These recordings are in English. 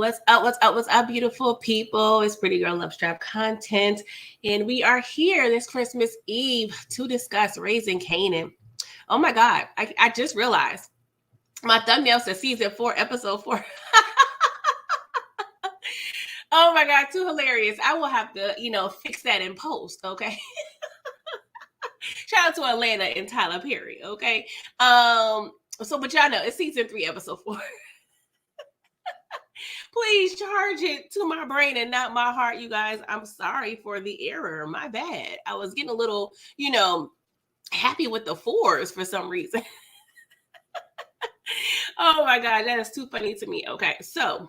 What's up? What's up? What's up, beautiful people? It's Pretty Girl Love Strap content. And we are here this Christmas Eve to discuss Raising Kanan. Oh my God. I just realized my thumbnail says season 4, episode 4. Oh my God, too hilarious. I will have to, fix that in post, okay? Shout out to Atlanta and Tyler Perry, okay? But y'all know it's season 3, episode 4. Please charge it to my brain and not my heart, you guys. I'm sorry for the error. My bad. I was getting a little, happy with the 4s for some reason. Oh my God, that is too funny to me. Okay, so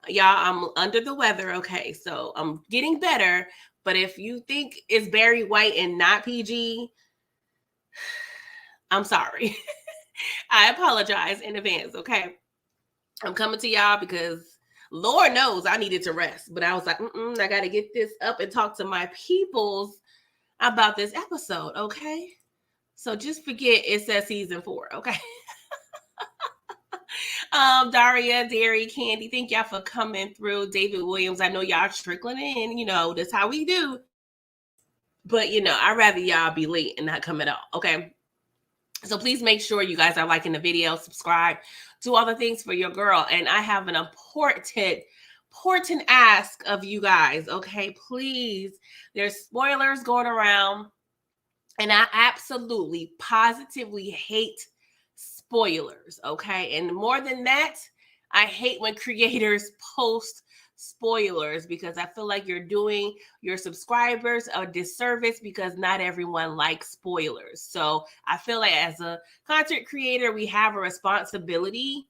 y'all, I'm under the weather. Okay, so I'm getting better. But if you think it's Barry White and not PG, I'm sorry. I apologize in advance. Okay. I'm coming to y'all because Lord knows I needed to rest, but I was like, I got to get this up and talk to my peoples about this episode, okay? So just forget it says season 4, okay? Daria, Derry, Candy, thank y'all for coming through. David Williams, I know y'all trickling in, that's how we do. But, I'd rather y'all be late and not come at all, okay? So please make sure you guys are liking the video, subscribe, do all the things for your girl. And I have an important ask of you guys, okay? Please, there's spoilers going around, and I absolutely, positively hate spoilers, okay? And more than that, I hate when creators post spoilers because I feel like you're doing your subscribers a disservice because not everyone likes spoilers. So I feel like as a content creator, we have a responsibility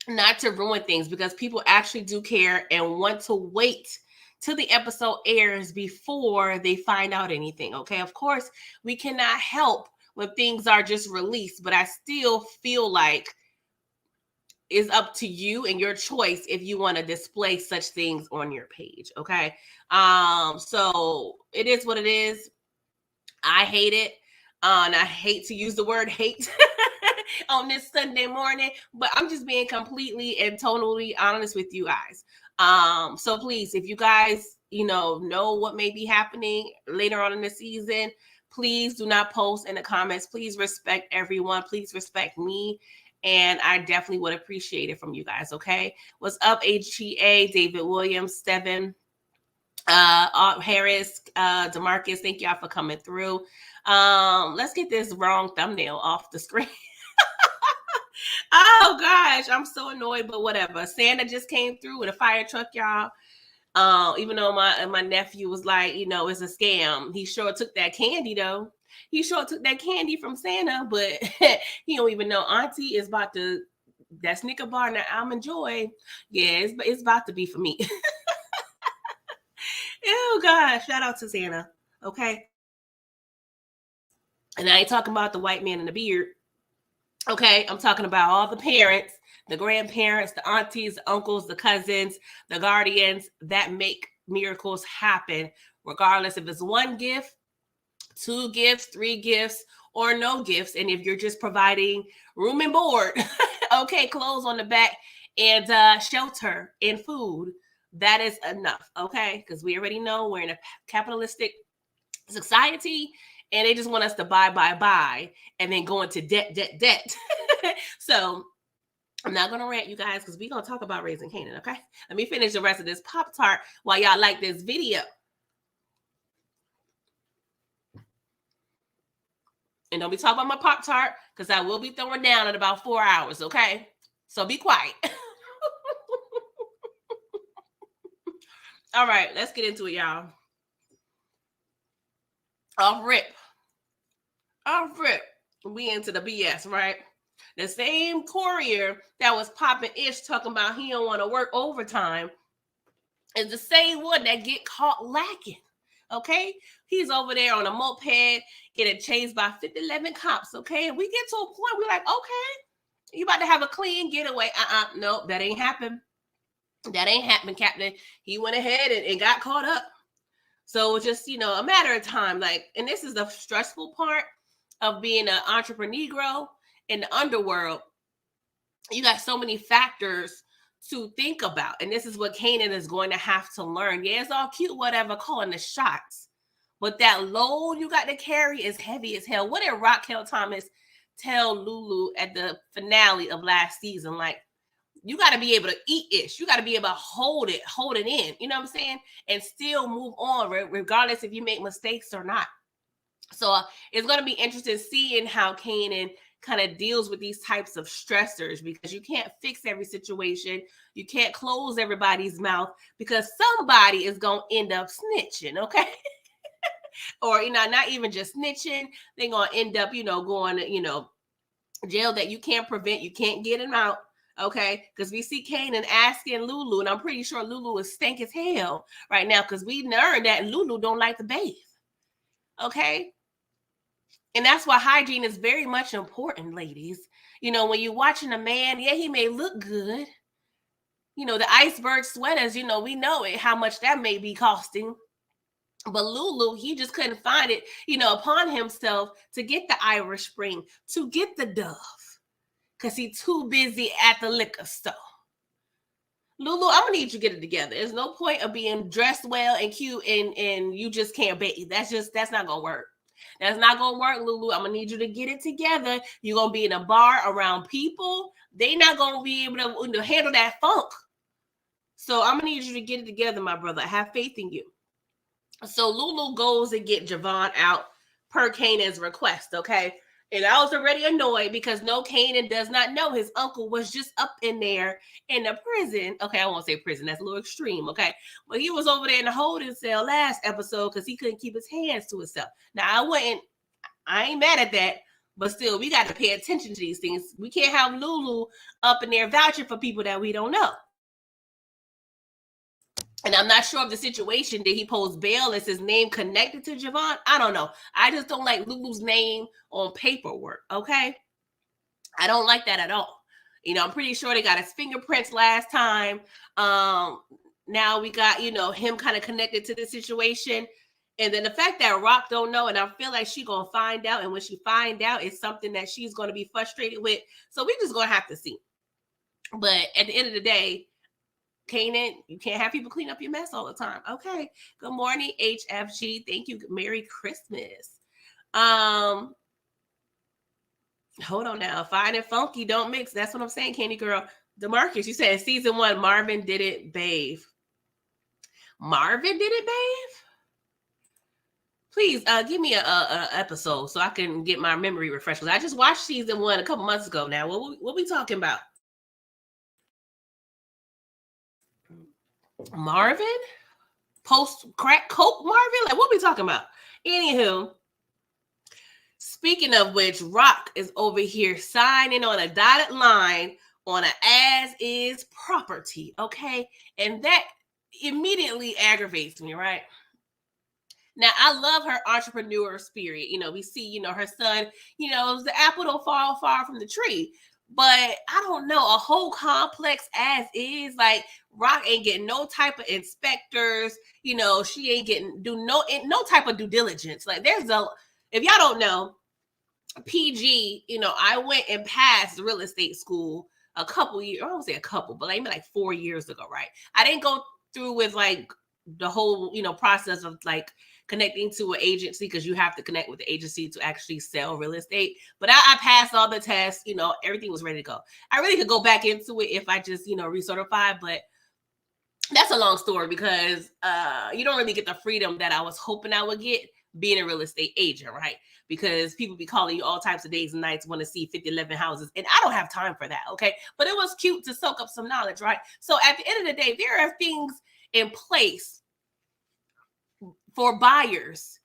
not to ruin things because people actually do care and want to wait till the episode airs before they find out anything. Okay, of course, we cannot help when things are just released, but I still feel like is up to you and your choice if you want to display such things on your page. Okay. So it is what it is. I hate it. And I hate to use the word hate on this Sunday morning, but I'm just being completely and totally honest with you guys. So please, if you guys, know what may be happening later on in the season, please do not post in the comments. Please respect everyone. Please respect me. And I definitely would appreciate it from you guys, okay? What's up, HGA, David Williams, Steven, Harris, DeMarcus, thank y'all for coming through. Let's get this wrong thumbnail off the screen. Oh, gosh, I'm so annoyed, but whatever. Santa just came through with a fire truck, y'all. Even though my nephew was like, it's a scam. He sure took that candy, though. He sure took that candy from Santa, but he don't even know Auntie is about to, that Snicker bar and that Almond Joy, yeah, it's about to be for me. Oh, gosh, shout out to Santa, okay? And I ain't talking about the white man in the beard, okay? I'm talking about all the parents, the grandparents, the aunties, the uncles, the cousins, the guardians that make miracles happen, regardless if it's one gift, 2 gifts, 3 gifts, or no gifts. And if you're just providing room and board, okay, clothes on the back, and shelter and food, that is enough, okay? Because we already know we're in a capitalistic society, and they just want us to buy, and then go into debt. So I'm not going to rant, you guys, because we're going to talk about Raising Kanan, okay? Let me finish the rest of this Pop-Tart while y'all like this video. And don't be talking about my Pop-Tart because I will be throwing down in about 4 hours, okay? So be quiet. All right, let's get into it, y'all. Off rip. We into the BS, right? The same courier that was popping ish talking about he don't want to work overtime is the same one that get caught lacking. Okay, he's over there on a moped getting chased by 50-11 cops. Okay, and we get to a point we're like, okay, you about to have a clean getaway? Nope, that ain't happened. That ain't happened, Captain. He went ahead and got caught up. So just a matter of time. Like, and this is the stressful part of being an entrepreneur in the underworld. You got so many factors to think about. And this is what Kanan is going to have to learn. Yeah, it's all cute, whatever, calling the shots. But that load you got to carry is heavy as hell. What did Raquel Thomas tell Lulu at the finale of last season? Like, you got to be able to eat ish. You got to be able to hold it in. You know what I'm saying? And still move on, regardless if you make mistakes or not. So it's going to be interesting seeing how Kanan kind of deals with these types of stressors, because you can't fix every situation. You can't close everybody's mouth, because somebody is going to end up snitching, okay? Or, not even just snitching. They're going to end up, going to, jail that you can't prevent. You can't get them out, okay? Because we see Kanan asking Lulu, and I'm pretty sure Lulu is stank as hell right now, because we learned that Lulu don't like to bathe, okay? And that's why hygiene is very much important, ladies. When you're watching a man, yeah, he may look good. The iceberg sweaters, we know it, how much that may be costing. But Lulu, he just couldn't find it, upon himself to get the Irish Spring, to get the Dove, because he's too busy at the liquor store. Lulu, I'm gonna need you to get it together. There's no point of being dressed well and cute and you just can't bathe. That's not gonna work. That's not gonna work, Lulu. I'm gonna need you to get it together. You're gonna be in a bar around people. They're not gonna be able to handle that funk. So I'm gonna need you to get it together, my brother. I have faith in you. So Lulu goes and get Javon out per Kanan's request, okay? And I was already annoyed because Kanan does not know his uncle was just up in there in the prison. Okay, I won't say prison. That's a little extreme, okay? But he was over there in the holding cell last episode because he couldn't keep his hands to himself. Now, I ain't mad at that, but still, we got to pay attention to these things. We can't have Lulu up in there vouching for people that we don't know. And I'm not sure of the situation. Did he post bail? Is his name connected to Javon? I don't know. I just don't like Lulu's name on paperwork, okay? I don't like that at all. I'm pretty sure they got his fingerprints last time. Now we got, him kind of connected to the situation. And then the fact that Rock don't know, and I feel like she's going to find out. And when she find out, it's something that she's going to be frustrated with. So we just going to have to see. But at the end of the day, Kanan, you can't have people clean up your mess all the time. Okay. Good morning, HFG. Thank you. Merry Christmas. Hold on now. Fine and funky don't mix. That's what I'm saying, Candy Girl. DeMarcus, you said season 1, Marvin didn't bathe. Marvin didn't bathe? Please give me a episode so I can get my memory refreshed. I just watched season 1 a couple months ago now. What we talking about? Marvin? Post crack coke Marvin? Like, what we talking about? Anywho, speaking of which, Rock is over here signing on a dotted line on an as-is property, okay? And that immediately aggravates me, right? Now, I love her entrepreneur spirit. We see, her son, the apple don't fall far from the tree. But I don't know, a whole complex as is, like, Rock ain't getting no type of inspectors. She ain't getting no type of due diligence. Like, if y'all don't know, PG, I went and passed real estate school a couple years, I won't say a couple, but like 4 years ago, right? I didn't go through with like the whole, process of like connecting to an agency, because you have to connect with the agency to actually sell real estate. But I passed all the tests, everything was ready to go. I really could go back into it if I just, recertify, but that's a long story, because you don't really get the freedom that I was hoping I would get being a real estate agent, right? Because people be calling you all types of days and nights, want to see 50, 11 houses. And I don't have time for that, okay? But it was cute to soak up some knowledge, right? So at the end of the day, there are things in place for buyers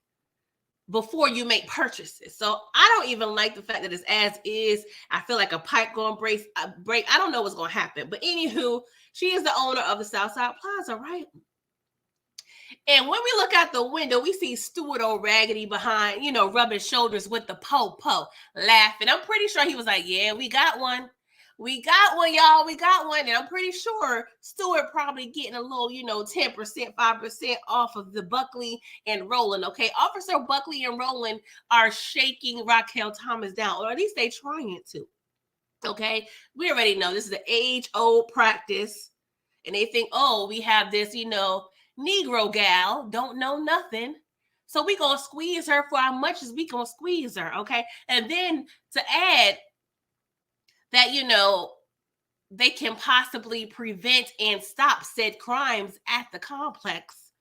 before you make purchases. So I don't even like the fact that it's as is. I feel like a pipe going break. I don't know what's going to happen. But anywho, she is the owner of the Southside Plaza, right? And when we look out the window, we see Stuart O'Raggedy behind, rubbing shoulders with the po-po, laughing. I'm pretty sure he was like, yeah, we got one. We got one, y'all. We got one. And I'm pretty sure Stuart probably getting a little, 10%, 5% off of the Buckley and Roland. Okay. Officer Buckley and Roland are shaking Raquel Thomas down, or at least they trying to. Okay. We already know this is an age-old practice. And they think, oh, we have this, Negro gal, don't know nothing. So we gonna squeeze her for how much as we gonna squeeze her, okay? And then to add that, they can possibly prevent and stop said crimes at the complex,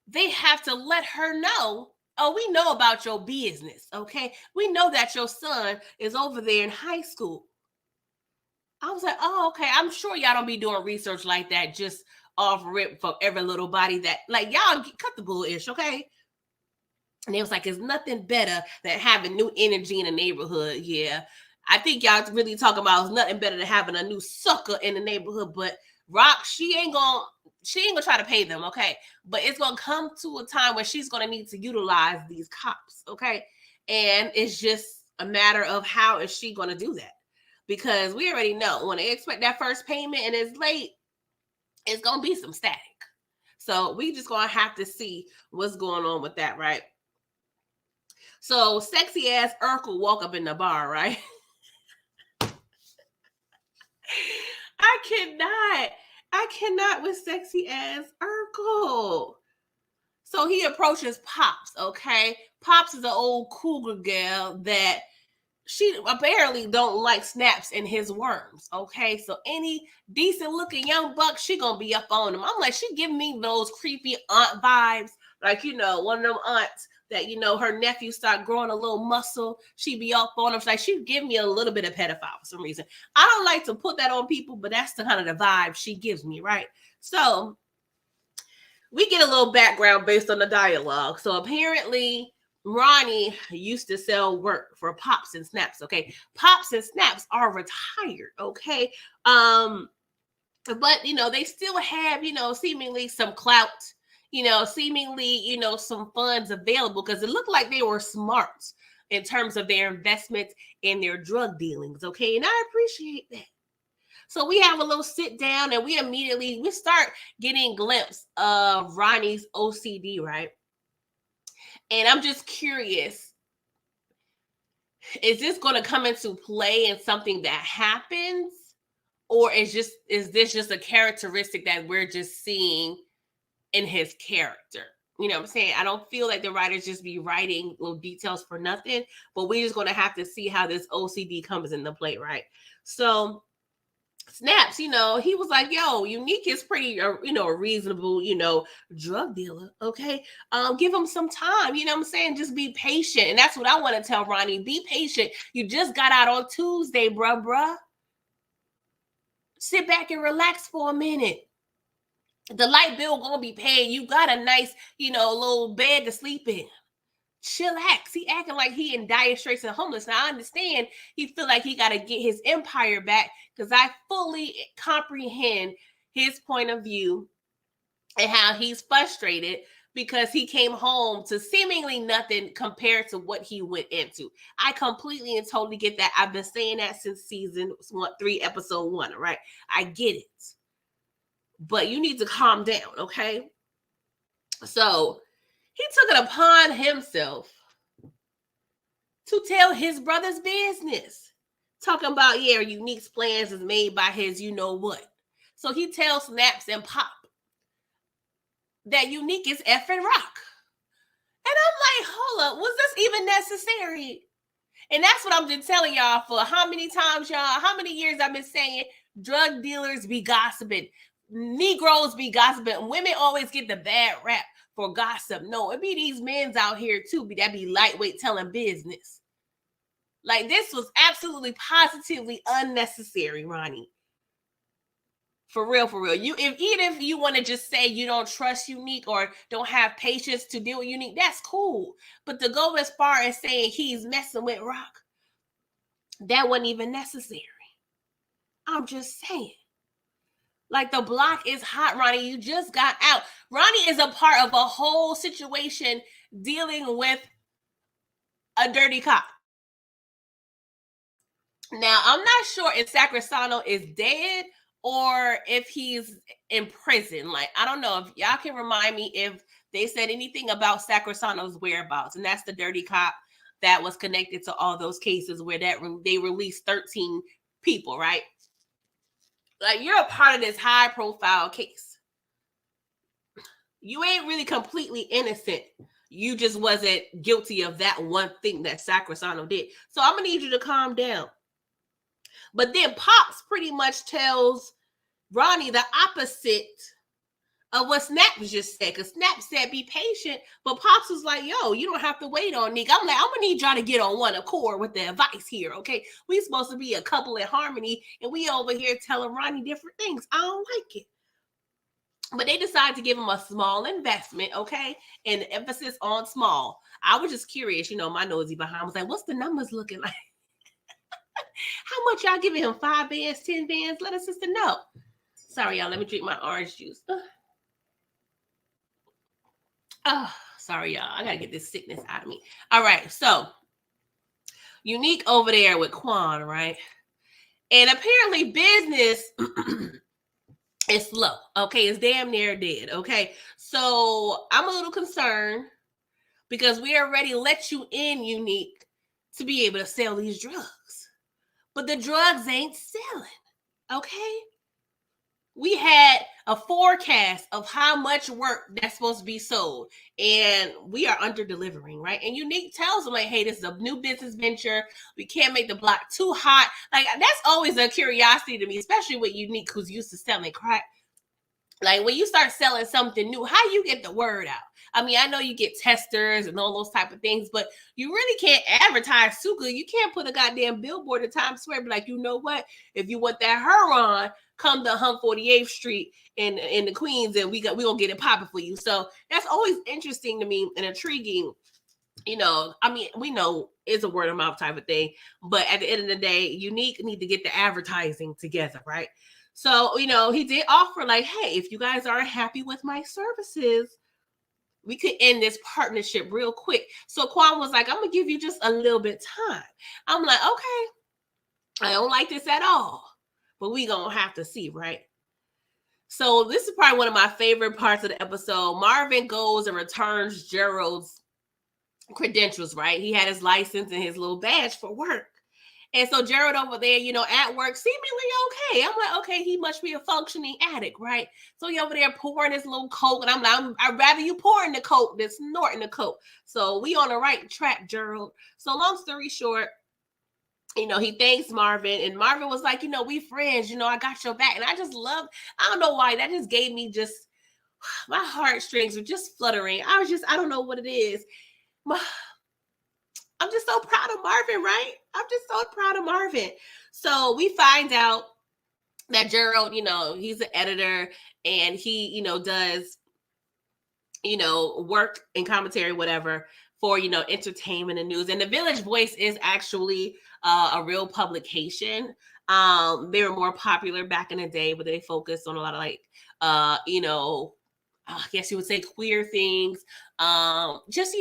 they have to let her know, oh, we know about your business, okay? We know that your son is over there in high school. I was like, oh, okay. I'm sure y'all don't be doing research like that just off rip for every little body that, like, y'all cut the bullish, okay? And it was like, it's nothing better than having new energy in the neighborhood. Yeah. I think y'all really talking about it's nothing better than having a new sucker in the neighborhood. But Rock, she ain't gonna try to pay them, okay? But it's gonna come to a time where she's gonna need to utilize these cops, okay? And it's just a matter of how is she gonna do that? Because we already know when they expect that first payment and it's late, it's gonna be some static. So we just gonna have to see what's going on with that, right? So sexy ass Urkel walk up in the bar, right? I cannot with sexy ass Urkel. So he approaches Pops, okay? Pops is an old cougar gal that she apparently don't like snaps in his worms, okay? So any decent looking young buck, she gonna be up on him. I'm like, she giving me those creepy aunt vibes, like, one of them aunts that, her nephew start growing a little muscle, she be up on him. Like, she give me a little bit of pedophile for some reason. I don't like to put that on people, but that's the kind of the vibe she gives me, right? So we get a little background based on the dialogue. So apparently Ronnie used to sell work for Pops and Snaps, okay? Pops and Snaps are retired, okay? But, they still have, seemingly some clout, seemingly, some funds available because it looked like they were smart in terms of their investments in their drug dealings, okay? And I appreciate that. So we have a little sit down and we start getting a glimpse of Ronnie's OCD, right? And I'm just curious, is this going to come into play in something that happens? Or is this just a characteristic that we're just seeing in his character? You know what I'm saying? I don't feel like the writers just be writing little details for nothing, but we're just going to have to see how this OCD comes into play, right? So Snaps, he was like, yo, Unique is pretty, a reasonable, drug dealer. Okay. Give him some time. You know what I'm saying? Just be patient. And that's what I want to tell Ronnie. Be patient. You just got out on Tuesday, bruh. Sit back and relax for a minute. The light bill gonna be paid. You got a nice, little bed to sleep in. Chillax. He acting like he in dire straits and homeless. Now I understand he feel like he got to get his empire back because I fully comprehend his point of view and how he's frustrated because he came home to seemingly nothing compared to what he went into. I completely and totally get that. I've been saying that since season 3, episode 1, right? I get it. But you need to calm down, okay? So he took it upon himself to tell his brother's business. Talking about, Unique's plans is made by his you-know-what. So he tells Snaps and Pop that Unique is effing Rock. And I'm like, hold up, was this even necessary? And that's what I'm just telling y'all for how many times, y'all, how many years I've been saying drug dealers be gossiping, Negroes be gossiping, women always get the bad rap for gossip. No, it be these men's out here too that be lightweight telling business. Like, this was absolutely positively unnecessary, Ronnie. For real. Even if you want to just say you don't trust Unique or don't have patience to deal with Unique, that's cool. But to go as far as saying he's messing with Rock, that wasn't even necessary. I'm just saying. Like, the block is hot, Ronnie. You just got out. Ronnie is a part of a whole situation dealing with a dirty cop. Now, I'm not sure if Sacrosano is dead or if he's in prison. Like, I don't know if y'all can remind me if they said anything about Sacrosano's whereabouts. And that's the dirty cop that was connected to all those cases where they released 13 people, right? Like, you're a part of this high profile case. You ain't really completely innocent. You just wasn't guilty of that one thing that Sacrosano did. So I'm gonna need you to calm down. But then Pops pretty much tells Ronnie the opposite of what Snap just said. Because Snap said be patient, but Pops was like, yo, you don't have to wait on Nick. I'm like, I'm gonna need y'all to get on one accord with the advice here, okay? We supposed to be a couple in harmony, and we over here telling Ronnie different things. I don't like it. But they decided to give him a small investment, okay? And emphasis on small. I was just curious, my nosy behind was like, what's the numbers looking like? How much y'all giving him? 5 bands, 10 bands? Let us sister know. Sorry, y'all. Let me drink my orange juice. Sorry, y'all. I gotta get this sickness out of me. All right, so Unique over there with Quan, right? And apparently business is slow. Okay, it's damn near dead. Okay, so I'm a little concerned because we already let you in, Unique, to be able to sell these drugs, but the drugs ain't selling. Okay, we had a forecast of how much work that's supposed to be sold, and we are under delivering, right? And Unique tells them, like, hey, this is a new business venture. We can't make the block too hot. Like, that's always a curiosity to me, especially with Unique, who's used to selling crack. Like, when you start selling something new, how you get the word out? I mean, I know you get testers and all those type of things, but you really can't advertise too good. You can't put a goddamn billboard at Times Square, be like, you know what? If you want that heroin, come to 148th Street in the Queens, and we gonna get it popping for you. So that's always interesting to me and intriguing. I mean, we know it's a word of mouth type of thing, but at the end of the day, Unique need to get the advertising together, right? So, he did offer, like, hey, if you guys aren't happy with my services, we could end this partnership real quick. So Quan was like, I'm gonna give you just a little bit time. I'm like, okay, I don't like this at all, but we gonna have to see, right? So this is probably one of my favorite parts of the episode. Marvin goes and returns Gerald's credentials, right? He had his license and his little badge for work. And so Gerald over there, at work, seemingly okay. I'm like, okay, he must be a functioning addict, right? So he over there pouring his little coke, and I'm like, I'd rather you pouring the coke than snorting the coke. So we on the right track, Gerald. So long story short, he thanks Marvin, and Marvin was like, we friends, I got your back. And I just love, I don't know why, that just gave me just, my heartstrings were just fluttering. I don't know what it is. I'm just so proud of Marvin, right? I'm just so proud of Marvin. So we find out that Gerald, he's an editor, and he, does, work and commentary, whatever, for, entertainment and news. And the Village Voice is actually a real publication. They were more popular back in the day, but they focused on a lot of I guess you would say queer things. Just,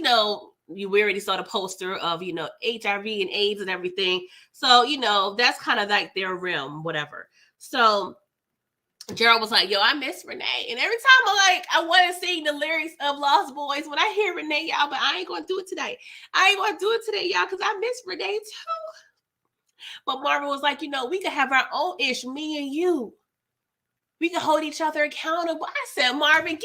we already saw the poster of, HIV and AIDS and everything. So, that's kind of like their realm, whatever. So Gerald was like, yo, I miss Renee. And every time I want to sing the lyrics of Lost Boys, when I hear Renee, y'all, but I ain't going to do it today. I ain't going to do it today, y'all, because I miss Renee too. But Marvin was like, we could have our own ish, me and you. We can hold each other accountable. I said, Marvin,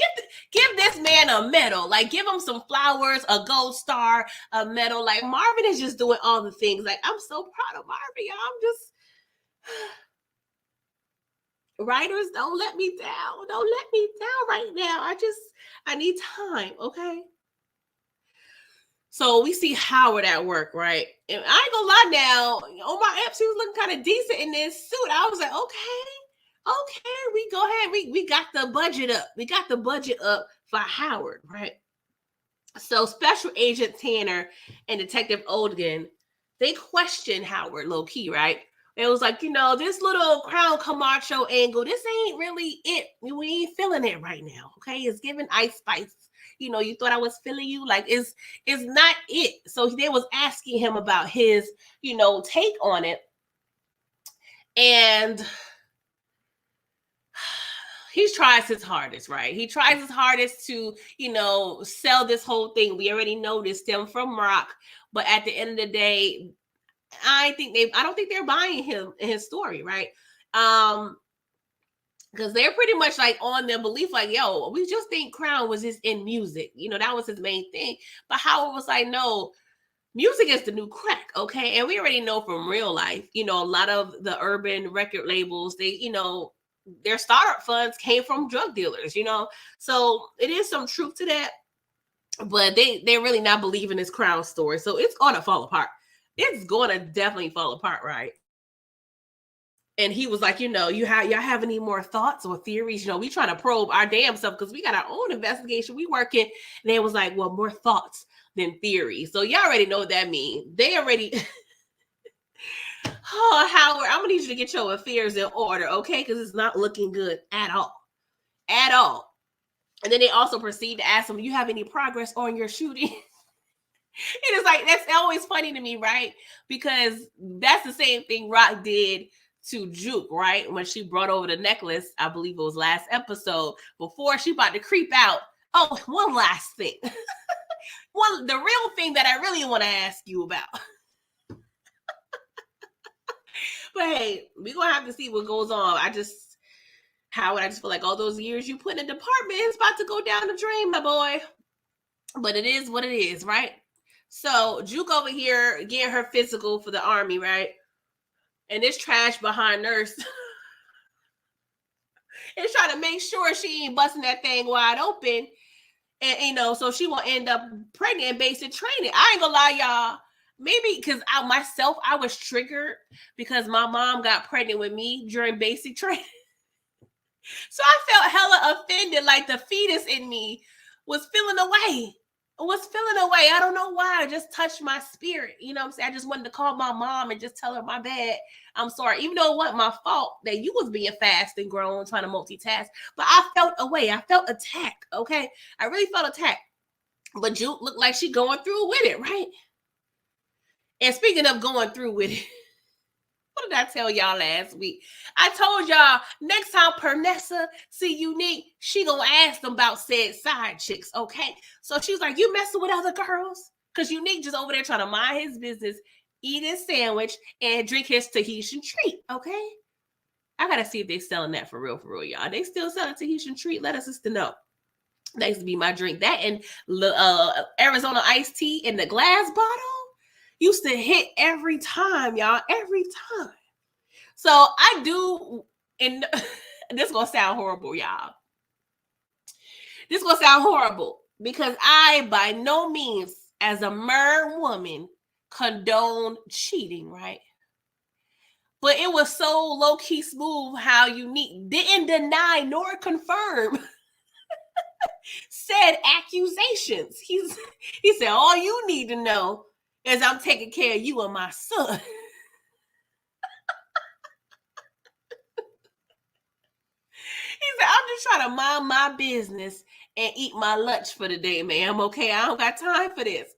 give this man a medal. Like, give him some flowers, a gold star, a medal. Like, Marvin is just doing all the things. Like, I'm so proud of Marvin, y'all. I'm just... Writers, don't let me down. Don't let me down right now. I need time, okay? So we see Howard at work, right? And I ain't gonna lie now, Omar Epps, he was looking kind of decent in this suit. I was like, okay, we go ahead. We got the budget up. We got the budget up for Howard, right? So Special Agent Tanner and Detective Olden, they question Howard low key, right? It was like, this little Crown Camacho angle, this ain't really it. We ain't feeling it right now, okay? It's giving Ice Spice. You thought I was feeling you? Like, it's not it. So they was asking him about his, take on it. And he tries his hardest, right? He tries his hardest to, sell this whole thing. We already know this stem from Rock. But at the end of the day, I don't think they're buying him and his story, right? Because they're pretty much like on their belief, like, yo, we just think Crown was just in music. That was his main thing. But Howard was like, no, music is the new crack, okay? And we already know from real life, a lot of the urban record labels, their startup funds came from drug dealers, So it is some truth to that. But they're really not believing this Crown story. So it's gonna fall apart. It's gonna definitely fall apart, right? And he was like, y'all have any more thoughts or theories? We trying to probe our damn stuff because we got our own investigation. We working. And they was like, well, more thoughts than theories. So y'all already know what that means. They already. Oh, Howard, I'm gonna need you to get your affairs in order, okay? Because it's not looking good at all. At all. And then they also proceed to ask him, you have any progress on your shooting? It is like, that's always funny to me, right? Because that's the same thing Rock did to Juke, right? When she brought over the necklace, I believe it was last episode, before she about to creep out. Oh, one last thing. The real thing that I really want to ask you about. But hey, we're going to have to see what goes on. Howard, I just feel like all those years you put in the department is about to go down the drain, my boy. But it is what it is, right? So Juke over here getting her physical for the Army, right? And this trash behind nurse is trying to make sure she ain't busting that thing wide open. And, so she will end up pregnant in basic training. I ain't gonna lie, y'all. Maybe because I was triggered because my mom got pregnant with me during basic training. So I felt hella offended, like the fetus in me was feeling away. I don't know why. It just touched my spirit. You know what I'm saying? I just wanted to call my mom and just tell her, my bad. I'm sorry. Even though it wasn't my fault that you was being fast and grown, trying to multitask. But I felt away. I felt attacked. Okay. I really felt attacked. But Juke looked like she going through with it, right? And speaking of going through with it, what did I tell y'all last week? I told y'all next time Pernessa see Unique, she gonna ask them about said side chicks, okay? So she's like, you messing with other girls? Because Unique just over there trying to mind his business, eat his sandwich, and drink his Tahitian treat, okay? I gotta see if they selling that for real, y'all. They still selling Tahitian treat? Let us just know. That used to be my drink. That and Arizona iced tea in the glass bottle used to hit every time, y'all. Every time. So I do, and this gonna sound horrible, y'all. This gonna sound horrible because I, by no means, as a married woman, condone cheating, right? But it was so low-key smooth how Unique didn't deny nor confirm said accusations. He said, all you need to know is I'm taking care of you and my son. He said, I'm just trying to mind my business and eat my lunch for the day, ma'am. Okay, I don't got time for this.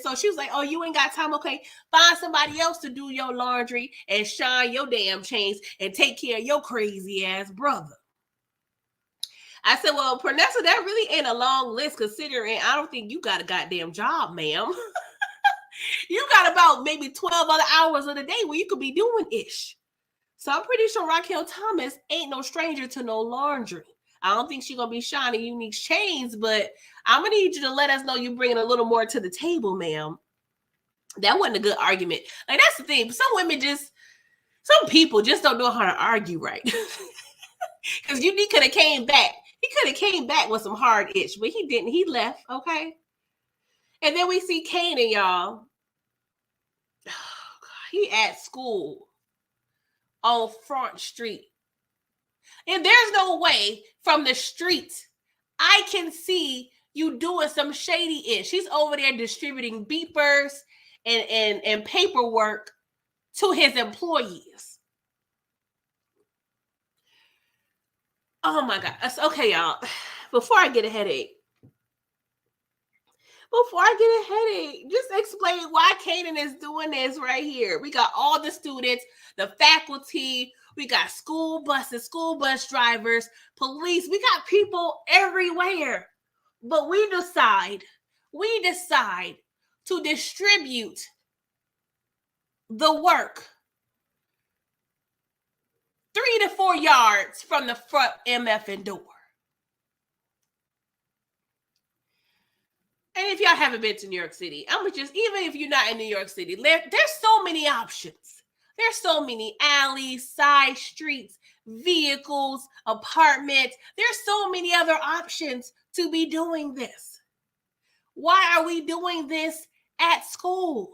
So she was like, oh, you ain't got time? Okay, find somebody else to do your laundry and shine your damn chains and take care of your crazy ass brother. I said, well, Pernessa, that really ain't a long list considering I don't think you got a goddamn job, ma'am. You got about maybe 12 other hours of the day where you could be doing ish. So I'm pretty sure Raquel Thomas ain't no stranger to no laundry. I don't think she's going to be shining Unique's chains, but I'm going to need you to let us know you're bringing a little more to the table, ma'am. That wasn't a good argument. Like, that's the thing. Some people just don't know how to argue right. Because Unique could have came back. He could have came back with some hard itch, but he didn't. He left, okay? And then we see Kanan, y'all. Oh, God. He at school on Front Street. And there's no way from the street I can see you doing some shady-ish. He's over there distributing beepers and paperwork to his employees. Oh my God. Okay, y'all. Before I get a headache, just explain why Kanan is doing this right here. We got all the students, the faculty, we got school buses, school bus drivers, police. We got people everywhere. But we decide to distribute the work 3 to 4 yards from the front MFing door. And if y'all haven't been to New York City, I'm just, even if you're not in New York City, there's so many options. There's so many alleys, side streets, vehicles, apartments. There's so many other options to be doing this. Why are we doing this at school?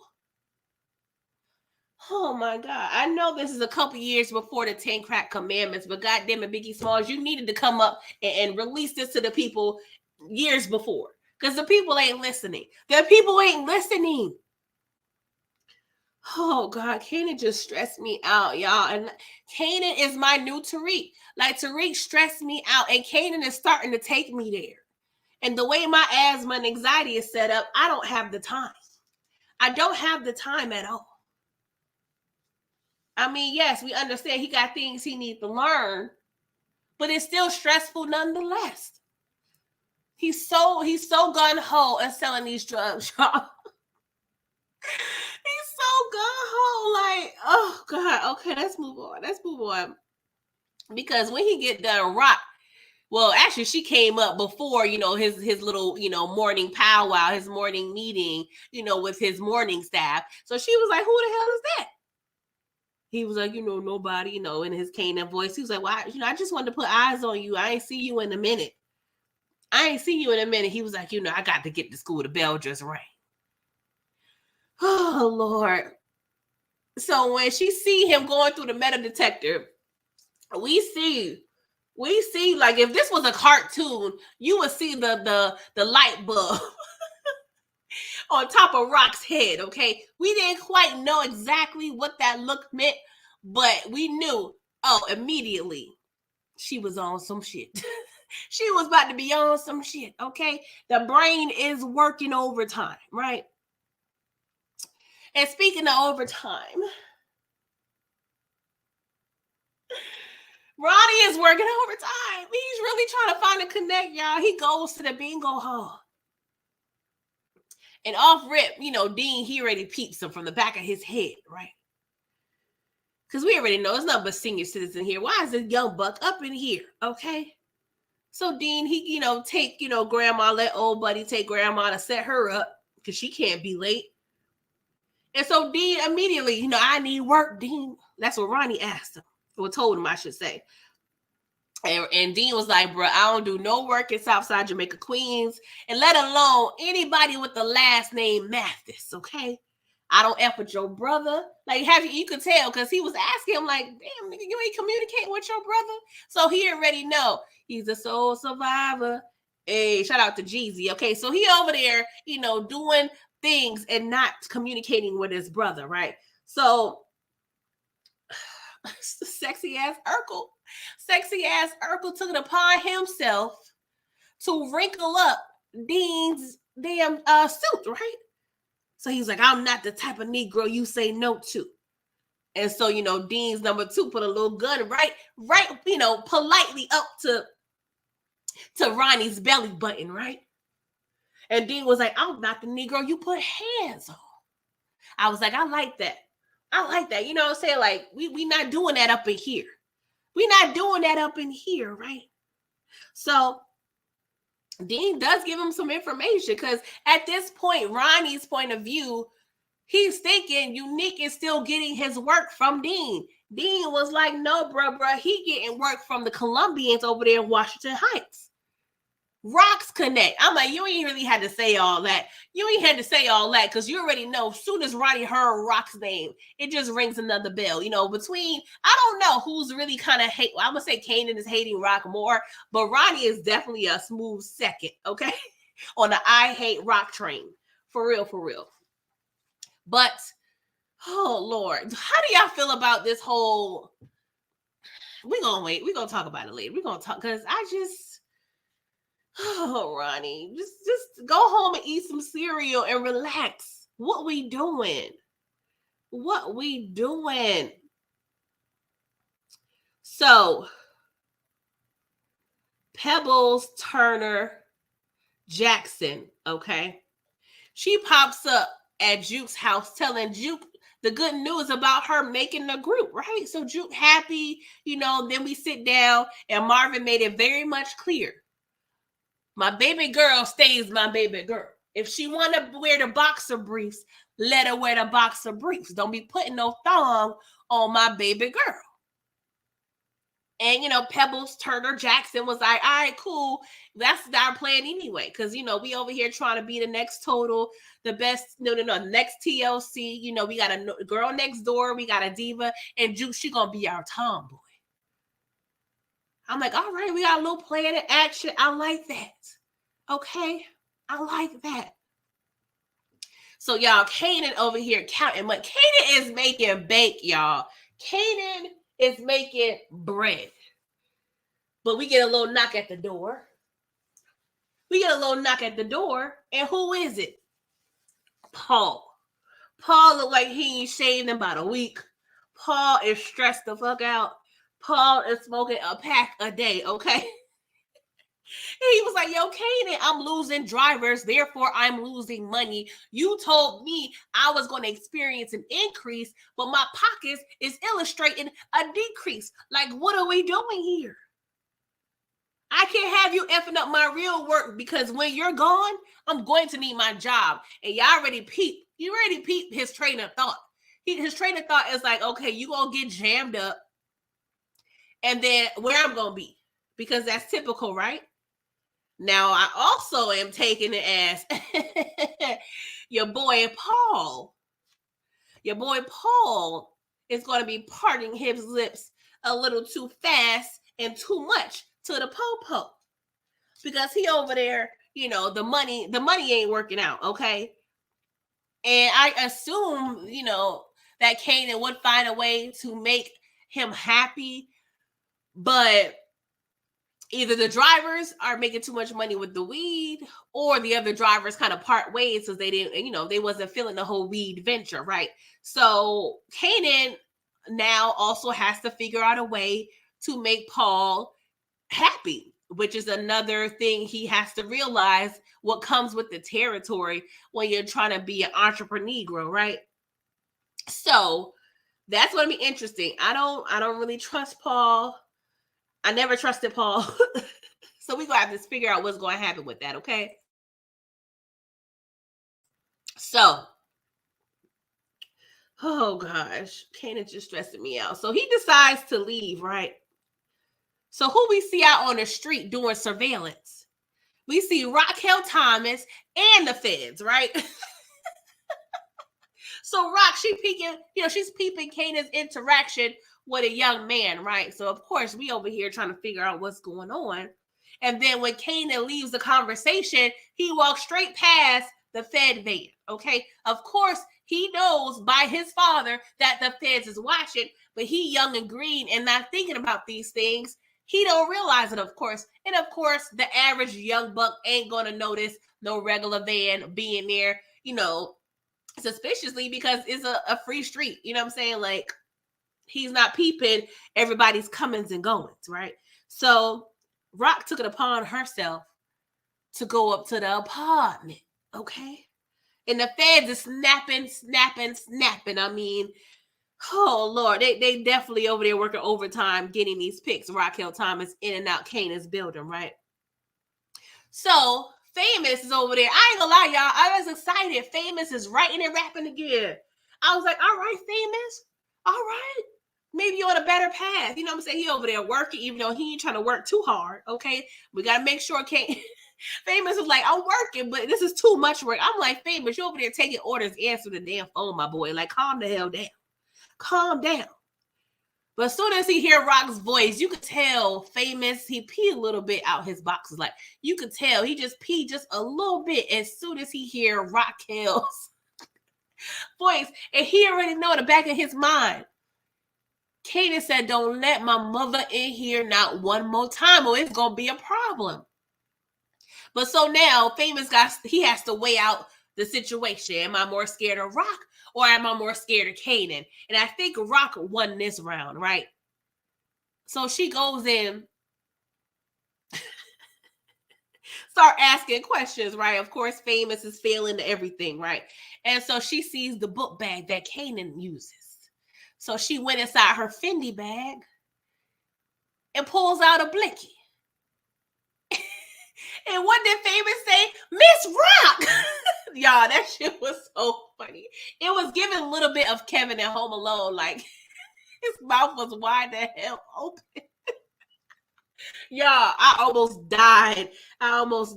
Oh my God. I know this is a couple years before the 10 crack commandments, but goddamn it, Biggie Smalls, you needed to come up and release this to the people years before. Because the people ain't listening. The people ain't listening. Oh God, Kanan just stressed me out, y'all. And Kanan is my new Tariq. Like, Tariq stressed me out, and Kanan is starting to take me there. And the way my asthma and anxiety is set up, I don't have the time. I don't have the time at all. I mean, yes, we understand he got things he needs to learn, but it's still stressful nonetheless. He's so gun-ho and selling these drugs, y'all. He's so gun-ho, like, oh God, okay, let's move on. Because when he get done rock, well, actually, she came up before, his little, morning powwow, his morning meeting, with his morning staff. So she was like, who the hell is that? He was like, nobody, in his Kanan voice. He was like, well, I just wanted to put eyes on you. I ain't see you in a minute. He was like, I got to get to school. The bell just rang. Oh, Lord. So when she see him going through the metal detector, we see, like, if this was a cartoon, you would see the light bulb on top of Rock's head, okay? We didn't quite know exactly what that look meant, but we knew, immediately, she was on some shit. She was about to be on some shit, okay? The brain is working overtime, right? And speaking of overtime, Ronnie is working overtime. He's really trying to find a connect, y'all. He goes to the bingo hall. And off rip, Dean, he already peeps him from the back of his head, right? Because we already know it's nothing but senior citizen here. Why is this young buck up in here, okay? So Dean, he, take, grandma, let old buddy take grandma to set her up because she can't be late. And so Dean immediately, I need work, Dean. That's what Ronnie asked him, or told him, I should say. And Dean was like, bro, I don't do no work in Southside Jamaica, Queens, and let alone anybody with the last name Mathis, okay? I don't F with your brother. Like, you could tell because he was asking him, like, damn, nigga, you ain't communicating with your brother? So he already know he's a soul survivor. Hey, shout out to Jeezy. Okay, so he over there, doing things and not communicating with his brother, right? So sexy ass Urkel took it upon himself to wrinkle up Dean's damn suit, right? So he's like, I'm not the type of Negro you say no to. And so, Dean's number 2 put a little gun right, politely up to Ronnie's belly button, right? And Dean was like, I'm not the Negro you put hands on. I was like, I like that. You know what I'm saying? Like, we not doing that up in here. Right? So Dean does give him some information because at this point, Ronnie's point of view, he's thinking Unique is still getting his work from Dean. Dean was like, no, bro, he getting work from the Colombians over there in Washington Heights. Rocks connect. I'm like, you ain't really had to say all that. Because you already know as soon as Ronnie heard Rock's name, it just rings another bell. Between, I don't know who's really kind of hate. Well, I'm going to say Kanan is hating Rock more, but Ronnie is definitely a smooth second, okay? On the I hate Rock train. For real. But, oh, Lord. How do y'all feel about this whole... We're going to wait. We're going to talk about it later. We're going to talk because oh, Ronnie, just go home and eat some cereal and relax. What we doing? So, Pebbles Turner Jackson, okay? She pops up at Juke's house telling Juke the good news about her making the group, right? So Juke happy, then we sit down and Marvin made it very much clear. My baby girl stays my baby girl. If she want to wear the boxer briefs, let her wear the boxer briefs. Don't be putting no thong on my baby girl. And, Pebbles Turner Jackson was like, all right, cool. That's our plan anyway. Because, we over here trying to be the next Total, the best, next TLC. We got a girl next door. We got a diva. And Juke, she going to be our tomboy. I'm like, all right, we got a little plan in action. I like that. Okay. I like that. So, y'all, Kanan over here counting money. Kanan is making bank, y'all. Kanan is making bread. But we get a little knock at the door. And who is it? Paul. Paul look like he ain't shaved in about a week. Paul is stressed the fuck out. Paul is smoking a pack a day, okay? He was like, yo, Kanan, I'm losing drivers, therefore I'm losing money. You told me I was going to experience an increase, but my pockets is illustrating a decrease. Like, what are we doing here? I can't have you effing up my real work because when you're gone, I'm going to need my job. And you already peeped his train of thought. His train of thought is like, okay, you going to get jammed up and then where I'm going to be because that's typical, right? Now, I also am taking it as your boy Paul. Your boy Paul is going to be parting his lips a little too fast and too much to the po-po. Because he over there, the money ain't working out, okay? And I assume, that Kanan would find a way to make him happy, but either the drivers are making too much money with the weed or the other drivers kind of part ways because they didn't, they wasn't feeling the whole weed venture, right? So Kanan now also has to figure out a way to make Paul happy, which is another thing he has to realize what comes with the territory when you're trying to be an entrepreneur, right? So that's going to be interesting. I don't really trust Paul. I never trusted Paul. So we're going to have to figure out what's going to happen with that, okay? So, oh gosh, Kanan's just stressing me out. So he decides to leave, right? So who we see out on the street doing surveillance? We see Raquel Thomas and the feds, right? So Rock, she's peeping Kanan's interaction with a young man, right? So of course we over here trying to figure out what's going on. And then when Kanan leaves the conversation, he walks straight past the Fed van, okay? Of course, he knows by his father that the feds is watching, but he young and green and not thinking about these things. He don't realize it, of course. And of course, the average young buck ain't going to notice no regular van being there, suspiciously because it's a free street. You know what I'm saying? Like, he's not peeping everybody's comings and goings, right? So Rock took it upon herself to go up to the apartment, okay? And the feds is snapping. I mean, oh Lord, they definitely over there working overtime getting these pics. Raquel Thomas in and out Kanan's building, right? So Famous is over there. I ain't gonna lie, y'all. I was excited. Famous is writing and rapping again. I was like, all right, Famous. All right. Maybe you're on a better path. You know what I'm saying? He over there working, even though he ain't trying to work too hard. Okay. We got to make sure Famous was like, I'm working, but this is too much work. I'm like, Famous, you over there taking orders, answer the damn phone, my boy. Like, calm the hell down. Calm down. But as soon as he hear Rock's voice, you could tell Famous, he peed a little bit out his boxes. Like, you could tell he just peed just a little bit as soon as he hear Raquel's voice. And he already know in the back of his mind, Kanan said, don't let my mother in here not one more time or it's going to be a problem. But so now Famous he has to weigh out the situation. Am I more scared of Rock or am I more scared of Kanan? And I think Rock won this round, right? So she goes in. So start asking questions, right? Of course, Famous is failing everything, right? And so she sees the book bag that Kanan uses. So she went inside her Fendi bag and pulls out a blicky. And what did Famous say? Miss Rock! Y'all, that shit was so funny. It was giving a little bit of Kevin at Home Alone, like his mouth was wide the hell open. Y'all, I almost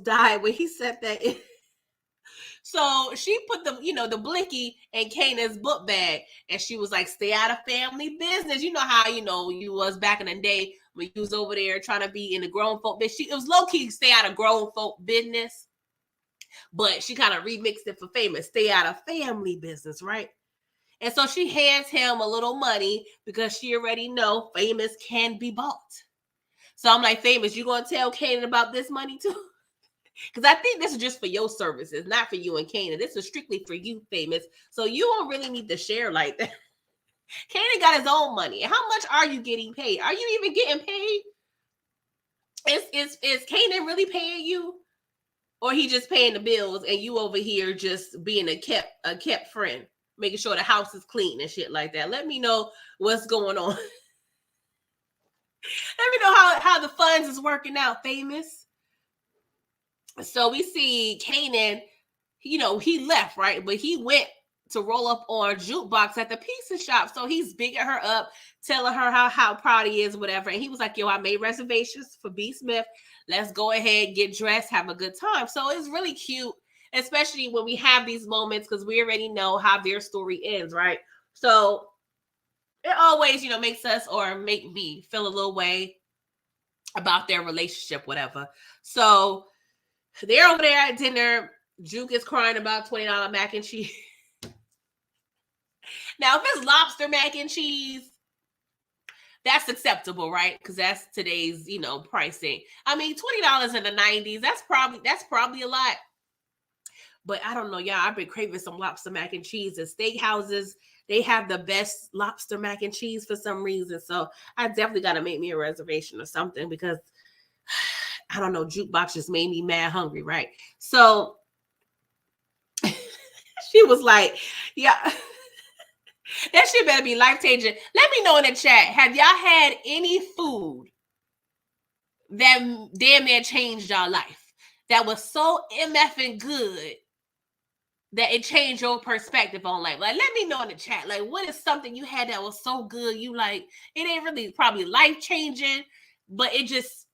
died when he said that. So she put the blicky in Kanan's book bag, and she was like, stay out of family business. You know how, you was back in the day when you was over there trying to be in the grown folk business. It was low-key stay out of grown folk business, but she kind of remixed it for Famous, stay out of family business, right? And so she hands him a little money because she already know Famous can be bought. So I'm like, Famous, you gonna tell Kanan about this money too? Because I think this is just for your services, not for you and Kanan. This is strictly for you, Famous. So you don't really need to share like that. Kanan got his own money. How much are you getting paid? Are you even getting paid? Is Kanan really paying you? Or he just paying the bills and you over here just being a kept friend, making sure the house is clean and shit like that? Let me know what's going on. Let me know how the funds is working out, Famous. So we see Kanan, he left, right? But he went to roll up on Jukebox at the pizza shop. So he's bigging her up, telling her how proud he is, whatever. And he was like, yo, I made reservations for B. Smith. Let's go ahead, get dressed, have a good time. So it's really cute, especially when we have these moments, because we already know how their story ends, right? So it always, makes us or make me feel a little way about their relationship, whatever. So they're over there at dinner. Juke is crying about $20 mac and cheese. Now, if it's lobster mac and cheese, that's acceptable, right? Because that's today's, pricing. I mean, $20 in the 90s, that's probably a lot. But I don't know, y'all. I've been craving some lobster mac and cheese. The steakhouses, they have the best lobster mac and cheese for some reason. So I definitely got to make me a reservation or something because I don't know, Jukebox just made me mad hungry, right? So she was like, yeah, that shit better be life-changing. Let me know in the chat, have y'all had any food that damn near changed y'all life? That was so MFing good that it changed your perspective on life? Like, let me know in the chat. Like, what is something you had that was so good, you like, it ain't really probably life-changing, but it just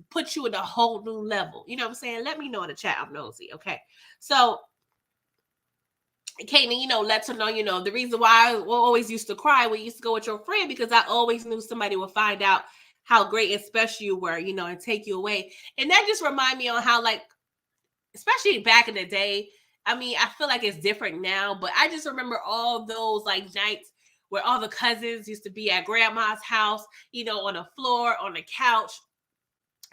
puts you in a whole new level. You know what I'm saying? Let me know in the chat. I'm nosy. Okay. So Kanan, lets her know, the reason why I always used to cry when you used to go with your friend, because I always knew somebody would find out how great and special you were, and take you away. And that just remind me on how, like, especially back in the day, I mean, I feel like it's different now, but I just remember all those like nights where all the cousins used to be at grandma's house, on the floor, on the couch,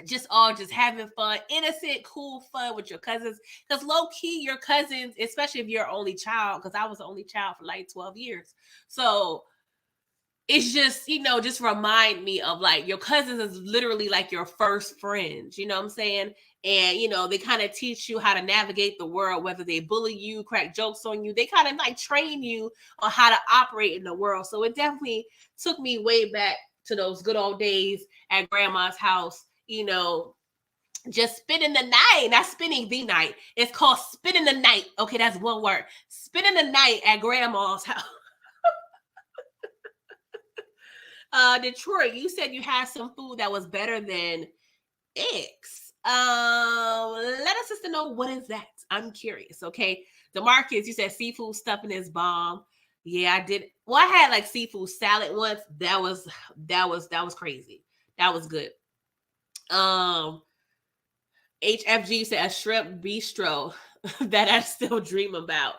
just having fun, innocent, cool fun with your cousins. Because low key, your cousins, especially if you're an only child, because I was the only child for like 12 years. So it's just, just remind me of like your cousins is literally like your first friends, you know what I'm saying? And, they kind of teach you how to navigate the world, whether they bully you, crack jokes on you, they kind of like train you on how to operate in the world. So it definitely took me way back to those good old days at grandma's house, just spending the night, not spending the night. It's called spending the night. Okay, that's one word. Spending the night at grandma's house. Detroit, you said you had some food that was better than X. Let us just know, what is that? I'm curious. Okay, DeMarcus, you said seafood stuffing is bomb. Yeah, I did. Well, I had like seafood salad once. That was crazy. That was good. HFG said a shrimp bistro that I still dream about.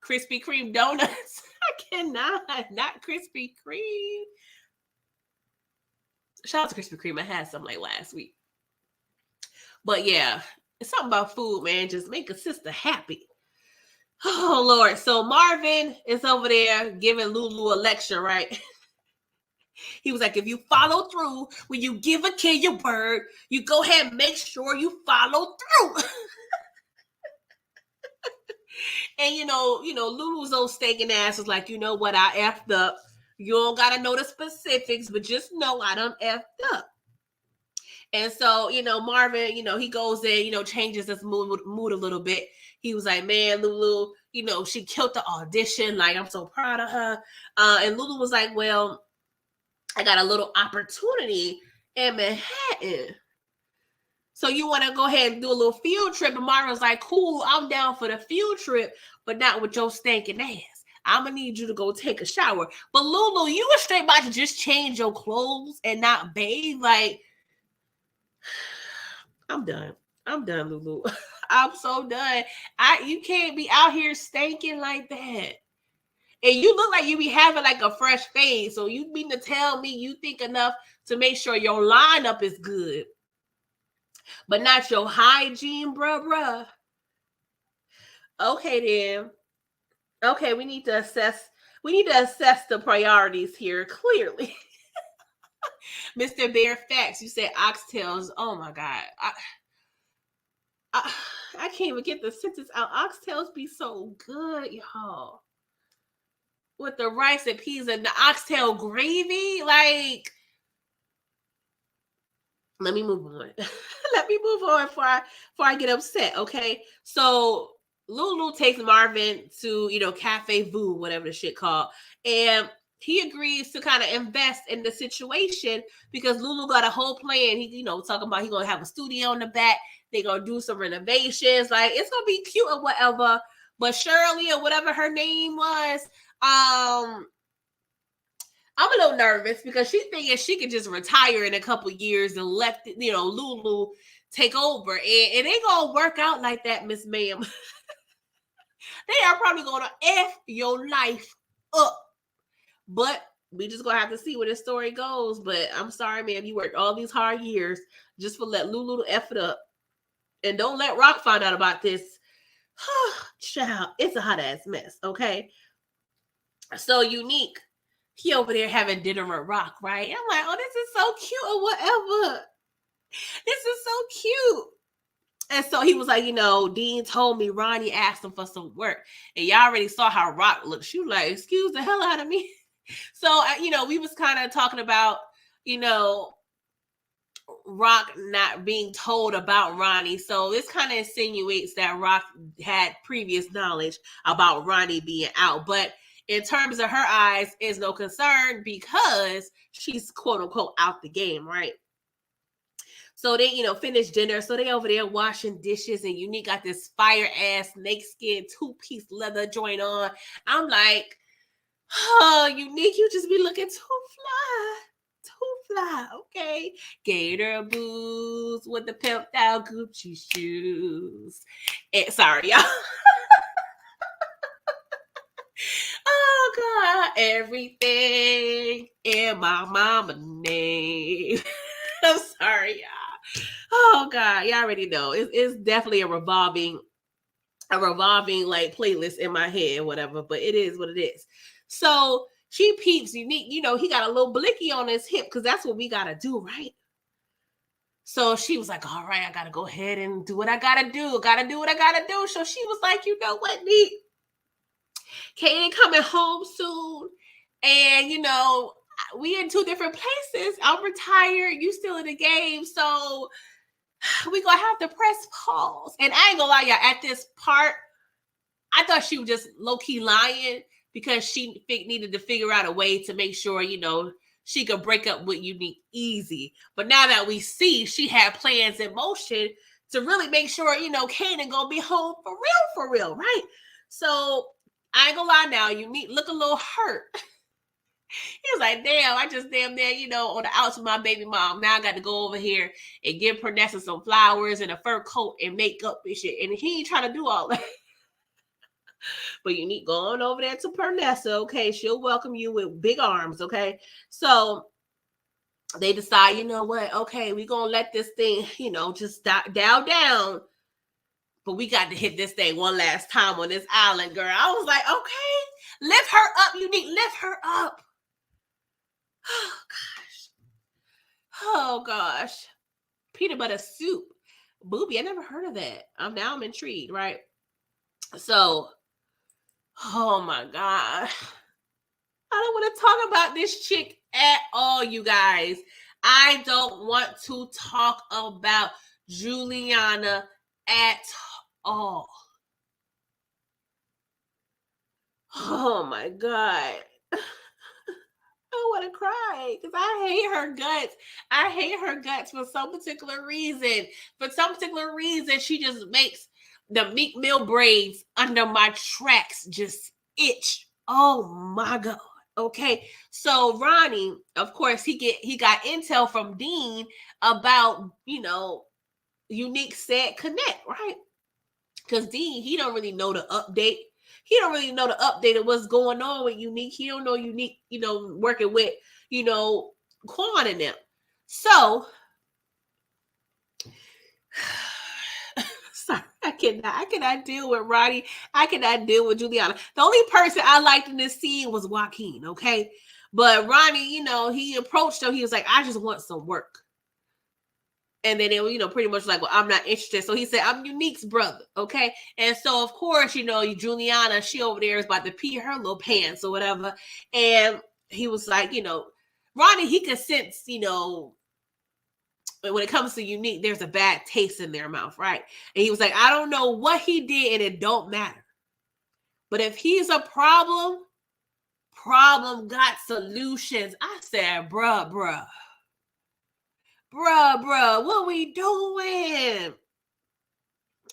Krispy Kreme donuts. I cannot. Not Krispy Kreme. Shout out to Krispy Kreme. I had some like last week. But yeah, it's something about food, man. Just make a sister happy. Oh, Lord. So Marvin is over there giving Lulu a lecture, right? He was like, if you follow through, when you give a kid your word, you go ahead and make sure you follow through. And Lulu's old stinking ass was like, you know what, I effed up. You don't gotta know the specifics, but just know I done effed up. And so, Marvin, he goes in, changes his mood a little bit. He was like, man, Lulu, she killed the audition. Like, I'm so proud of her. And Lulu was like, well, I got a little opportunity in Manhattan. So you want to go ahead and do a little field trip? And Marvin was like, cool, I'm down for the field trip, but not with your stinking ass. I'm going to need you to go take a shower. But Lulu, you were straight about to just change your clothes and not bathe. Like, I'm done, Lulu. I'm so done. You can't be out here stinking like that. And you look like you be having like a fresh face. So you mean to tell me you think enough to make sure your lineup is good, but not your hygiene, bruh. Okay, then. Okay, we need to assess the priorities here clearly. Mr. Bear Facts, you said oxtails. Oh my God. I can't even get the sentence out. Oxtails be so good, y'all. With the rice and peas and the oxtail gravy. Like, let me move on. Let me move on before I get upset, okay? So Lulu takes Marvin to, Cafe Vu, whatever the shit called. And he agrees to kind of invest in the situation because Lulu got a whole plan. He, talking about he going to have a studio in the back. They going to do some renovations. Like, it's going to be cute or whatever. But Shirley or whatever her name was, I'm a little nervous because she's thinking she could just retire in a couple years and let, Lulu take over. And it ain't going to work out like that, Miss Ma'am. They are probably going to F your life up. But we just going to have to see where this story goes. But I'm sorry, ma'am. You worked all these hard years just for let Lulu F it up. And don't let Rock find out about this. Child, it's a hot ass mess, okay? So Unique, he over there having dinner with Rock, right? I'm like, oh, this is so cute or whatever. This is so cute. And so he was like, Dean told me Ronnie asked him for some work. And y'all already saw how Rock looked. She was like, excuse the hell out of me. So, we was kind of talking about, Rock not being told about Ronnie. So this kind of insinuates that Rock had previous knowledge about Ronnie being out. But in terms of her eyes, is no concern because she's quote unquote out the game, right? So they, finished dinner. So they over there washing dishes, and Unique got this fire ass snakeskin 2-piece leather joint on. I'm like, oh, Unique, you just be looking too fly, okay? Gator boots with the pimped out Gucci shoes. And, sorry, y'all. Oh, God. Everything in my mama name. I'm sorry, y'all. Oh, God. Y'all already know. It's definitely a revolving like playlist in my head, whatever. But it is what it is. So she peeps Unique. He got a little blicky on his hip because that's what we got to do, right? So she was like, all right, I got to go ahead and do what I got to do. Got to do what I got to do. So she was like, you know what, Neat? Kanan coming home soon. And, we in 2 different places. I'm retired. You still in the game. So we going to have to press pause. And I ain't going to lie, y'all, at this part, I thought she was just low-key lying because she needed to figure out a way to make sure, she could break up with Unique easy. But now that we see she had plans in motion to really make sure, Kanan gonna be home for real, right? So I ain't gonna lie now, Unique look a little hurt. He was like, damn, I just damn near, on the outs with my baby mom. Now I got to go over here and give Pernessa some flowers and a fur coat and makeup and shit. And he ain't trying to do all that. But Unique going over there to Pernessa, okay? She'll welcome you with big arms, okay? So they decide, you know what? Okay, we're going to let this thing, just dial down. But we got to hit this thing one last time on this island, girl. I was like, okay, lift her up, Unique. Lift her up. Oh gosh. Oh gosh. Peanut butter soup. Booby, I never heard of that. Now I'm intrigued, right? So, oh my god. I don't want to talk about this chick at all, you guys. I don't want to talk about Juliana at all. Oh my god. I want to cry because I hate her guts. I hate her guts for some particular reason. For some particular reason, she just makes the Meek Mill braids under my tracks just itch. Oh my god. Okay. So Ronnie, of course, he got intel from Dean about, Unique said connect, right? Because Dean, he don't really know the update. He don't really know the update of what's going on with Unique. He don't know Unique, working with, Quan and them. So, sorry, I cannot deal with Ronnie. I cannot deal with Juliana. The only person I liked in this scene was Joaquin, okay? But Ronnie, he approached him. He was like, I just want some work. And then it, pretty much like, well, I'm not interested. So he said, I'm Unique's brother. Okay. And so, of course, Juliana, she over there is about to pee her little pants or whatever. And he was like, Ronnie, he could sense, when it comes to Unique, there's a bad taste in their mouth. Right. And he was like, I don't know what he did and it don't matter. But if he's a problem got solutions. I said, bruh, what we doing?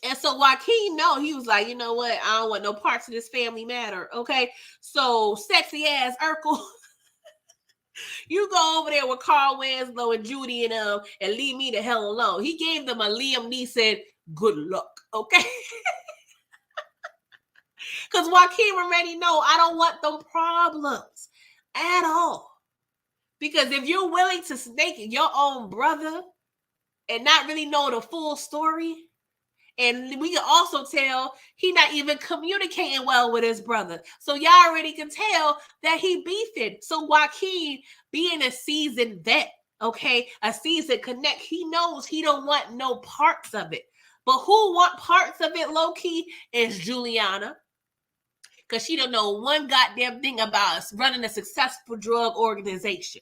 And so Joaquin, no, he was like, you know what? I don't want no parts of this family matter. Okay. So sexy ass Urkel, you go over there with Carl Winslow and Judy and leave me the hell alone. He gave them a Liam Neeson good luck. Okay. Because Joaquin already know I don't want them problems at all. Because if you're willing to snake your own brother and not really know the full story, and we can also tell he not even communicating well with his brother. So y'all already can tell that he beefing. So Joaquin, being a seasoned vet, okay, a seasoned connect, he knows he don't want no parts of it. But who want parts of it, low-key, is Juliana. Because she don't know one goddamn thing about us running a successful drug organization.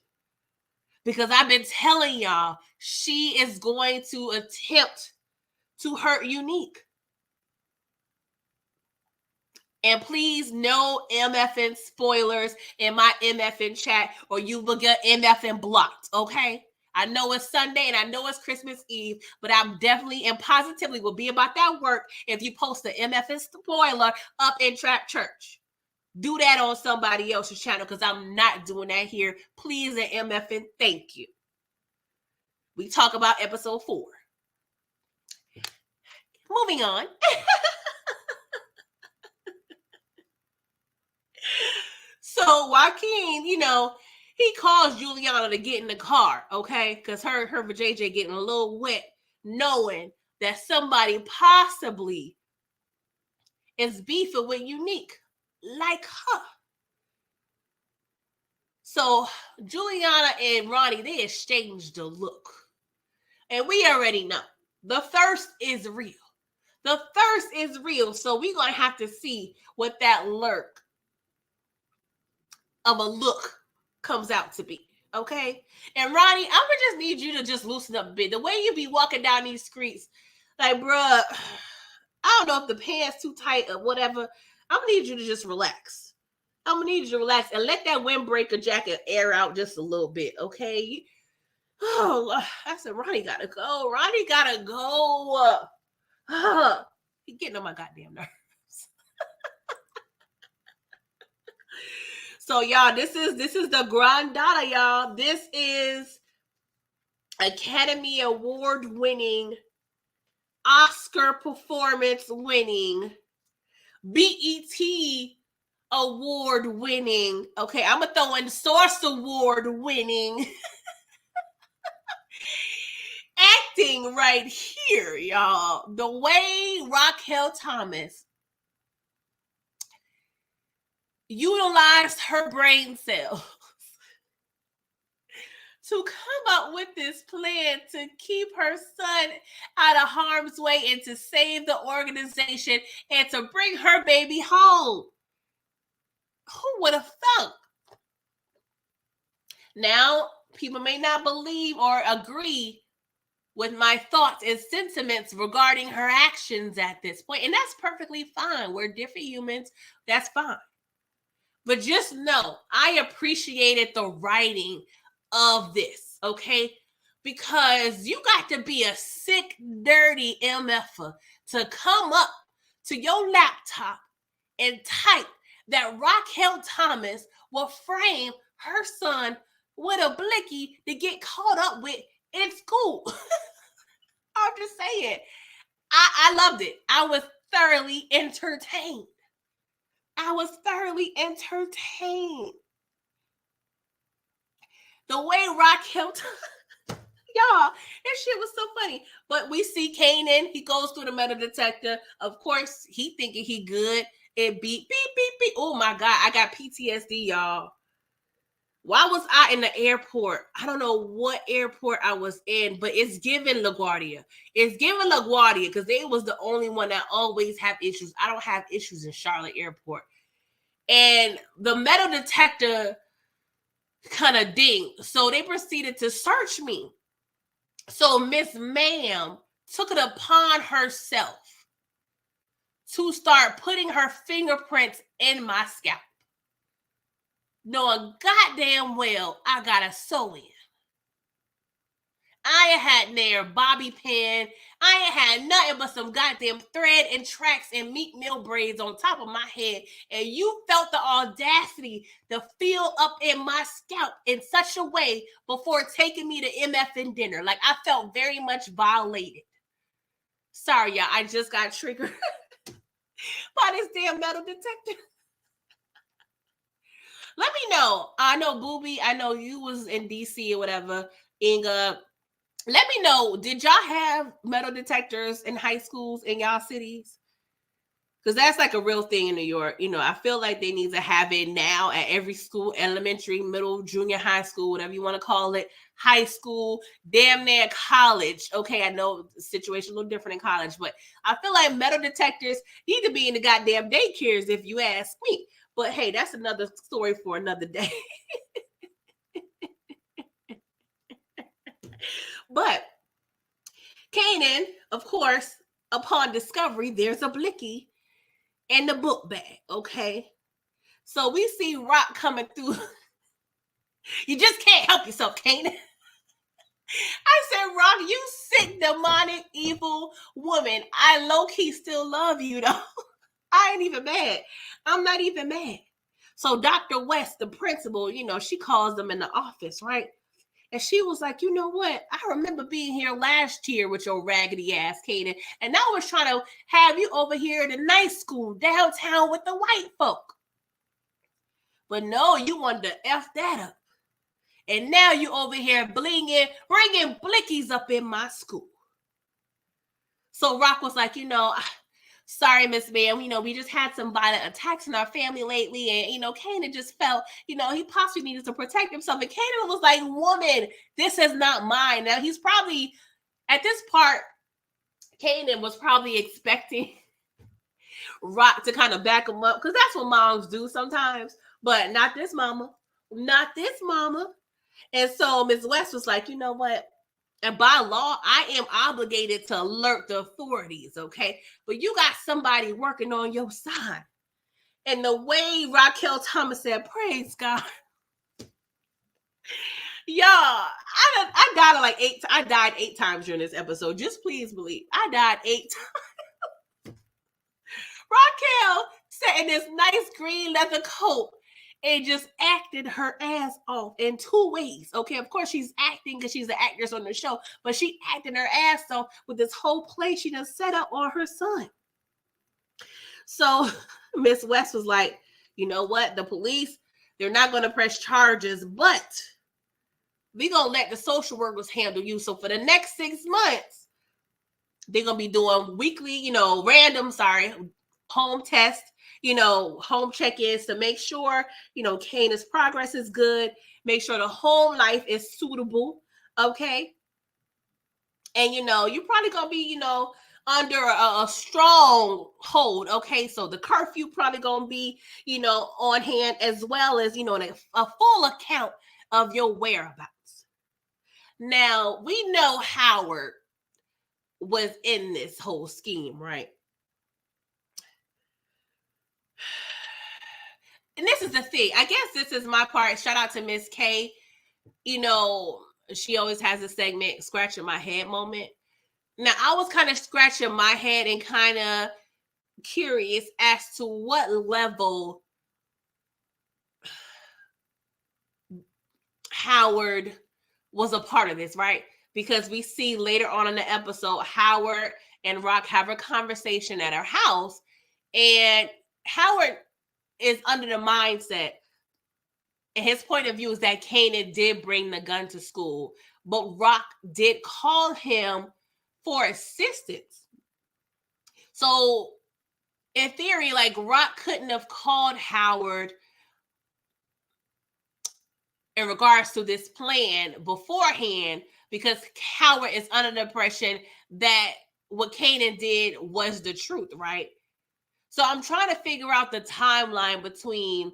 Because I've been telling y'all, she is going to attempt to hurt Unique. And please, no MFN spoilers in my MFN chat or you will get MFN blocked, okay? I know it's Sunday and I know it's Christmas Eve, but I'm definitely and positively will be about that work if you post the MFN spoiler up in Trap Church. Do that on somebody else's channel because I'm not doing that here. Please and MFN, thank you. We talk about episode 4. Moving on. So Joaquin, he calls Juliana to get in the car, okay? Because her JJ getting a little wet, knowing that somebody possibly is beefing with Unique, like her. So Juliana and Ronnie, they exchanged a look. And we already know the thirst is real. The thirst is real. So we're going to have to see what that lurk of a look comes out to be. Okay? And Ronnie, I'm going to just need you to just loosen up a bit. The way you be walking down these streets, like, bruh, I don't know if the pants too tight or whatever. I'm going to need you to just relax. I'm going to need you to relax and let that windbreaker jacket air out just a little bit. Okay? Oh, I said, Ronnie got to go. Ronnie got to go. He's getting on my goddamn nerves. So y'all, this is the Grandata, y'all. This is Academy Award winning, Oscar performance winning, BET award winning. Okay, I'm gonna throw in Source Award winning acting right here, y'all. The way Raquel Thomas utilized her brain cells to come up with this plan to keep her son out of harm's way and to save the organization and to bring her baby home. Who would have thunk? Now, people may not believe or agree with my thoughts and sentiments regarding her actions at this point, and that's perfectly fine. We're different humans. That's fine. But just know, I appreciated the writing of this, okay? Because you got to be a sick, dirty MFer to come up to your laptop and type that Raquel Thomas will frame her son with a blicky to get caught up with in school. I'm just saying. I loved it. I was thoroughly entertained. I was thoroughly entertained. The way Raquel, y'all, that shit was so funny. But we see Kanan. He goes through the metal detector. Of course, he thinking he good. It beep, beep, beep, beep. Oh my God, I got PTSD, y'all. Why was I in the airport? I don't know what airport I was in, but it's given LaGuardia. It's given LaGuardia because they was the only one that always have issues. I don't have issues in Charlotte Airport. And the metal detector kind of dinged. So they proceeded to search me. So Miss Ma'am took it upon herself to start putting her fingerprints in my scalp, knowing goddamn well I got a sew-in. I ain't had near bobby pin. I ain't had nothing but some goddamn thread and tracks and meat meal braids on top of my head. And you felt the audacity to feel up in my scalp in such a way before taking me to MF dinner. Like, I felt very much violated. Sorry, y'all. I just got triggered by this damn metal detector. Let me know. I know, Booby, I know you was in DC or whatever. Inga, let me know, did y'all have metal detectors in high schools in y'all cities? Because that's like a real thing in New York. You know, I feel like they need to have it now at every school, elementary, middle, junior high school, whatever you want to call it, high school, damn near college. Okay, I know the situation a little different in college, but I feel like metal detectors need to be in the goddamn daycares if you ask me. But hey, that's another story for another day. But Kanan, of course, upon discovery, there's a blicky in the book bag, okay? So we see Rock coming through. You just can't help yourself, Kanan. I said, Rock, you sick, demonic, evil woman. I low-key still love you, though. I ain't even mad. I'm not even mad. So Dr. West, the principal, you know, she calls them in the office, right? And she was like, you know what? I remember being here last year with your raggedy ass, Kanan. And I was trying to have you over here in the night school downtown with the white folk. But no, you wanted to F that up. And now you over here blinging, bringing blickies up in my school. So Rock was like, you know, sorry, Miss Ma'am, you know, we just had some violent attacks in our family lately. And, you know, Kanan just felt, you know, he possibly needed to protect himself. And Kanan was like, woman, this is not mine. Now, he's probably, at this part, Kanan was probably expecting Rock to kind of back him up. Because that's what moms do sometimes. But not this mama. Not this mama. And so Ms. West was like, you know what? And by law, I am obligated to alert the authorities, okay? But you got somebody working on your side. And the way Raquel Thomas said, praise God. Y'all, I died like I died 8 times during this episode. Just please believe. I died 8 times. Raquel sat in this nice green leather coat and just acted her ass off in 2 ways. Okay, of course she's acting because she's the actress on the show, but she acted her ass off with this whole play she done set up on her son. So Miss West was like, you know what? The police, they're not going to press charges, but we're going to let the social workers handle you. So for the next 6 months, they're going to be doing weekly, you know, home test, you know, home check-ins to make sure, you know, Kanan's progress is good. Make sure the home life is suitable, okay? And you're probably gonna be, under a strong hold, okay? So the curfew probably gonna be, on hand, as well as, a full account of your whereabouts. Now, we know Howard was in this whole scheme, right? And this is the thing. I guess this is my part. Shout out to Miss K. She always has a segment, scratching my head moment. Now, I was kind of scratching my head and kind of curious as to what level Howard was a part of this, right? Because we see later on in the episode, Howard and Rock have a conversation at her house, and Howard is under the mindset, and his point of view is that Kanan did bring the gun to school, but Rock did call him for assistance. So, in theory, like, Rock couldn't have called Howard in regards to this plan beforehand, because Howard is under the impression that what Kanan did was the truth, right? So I'm trying to figure out the timeline between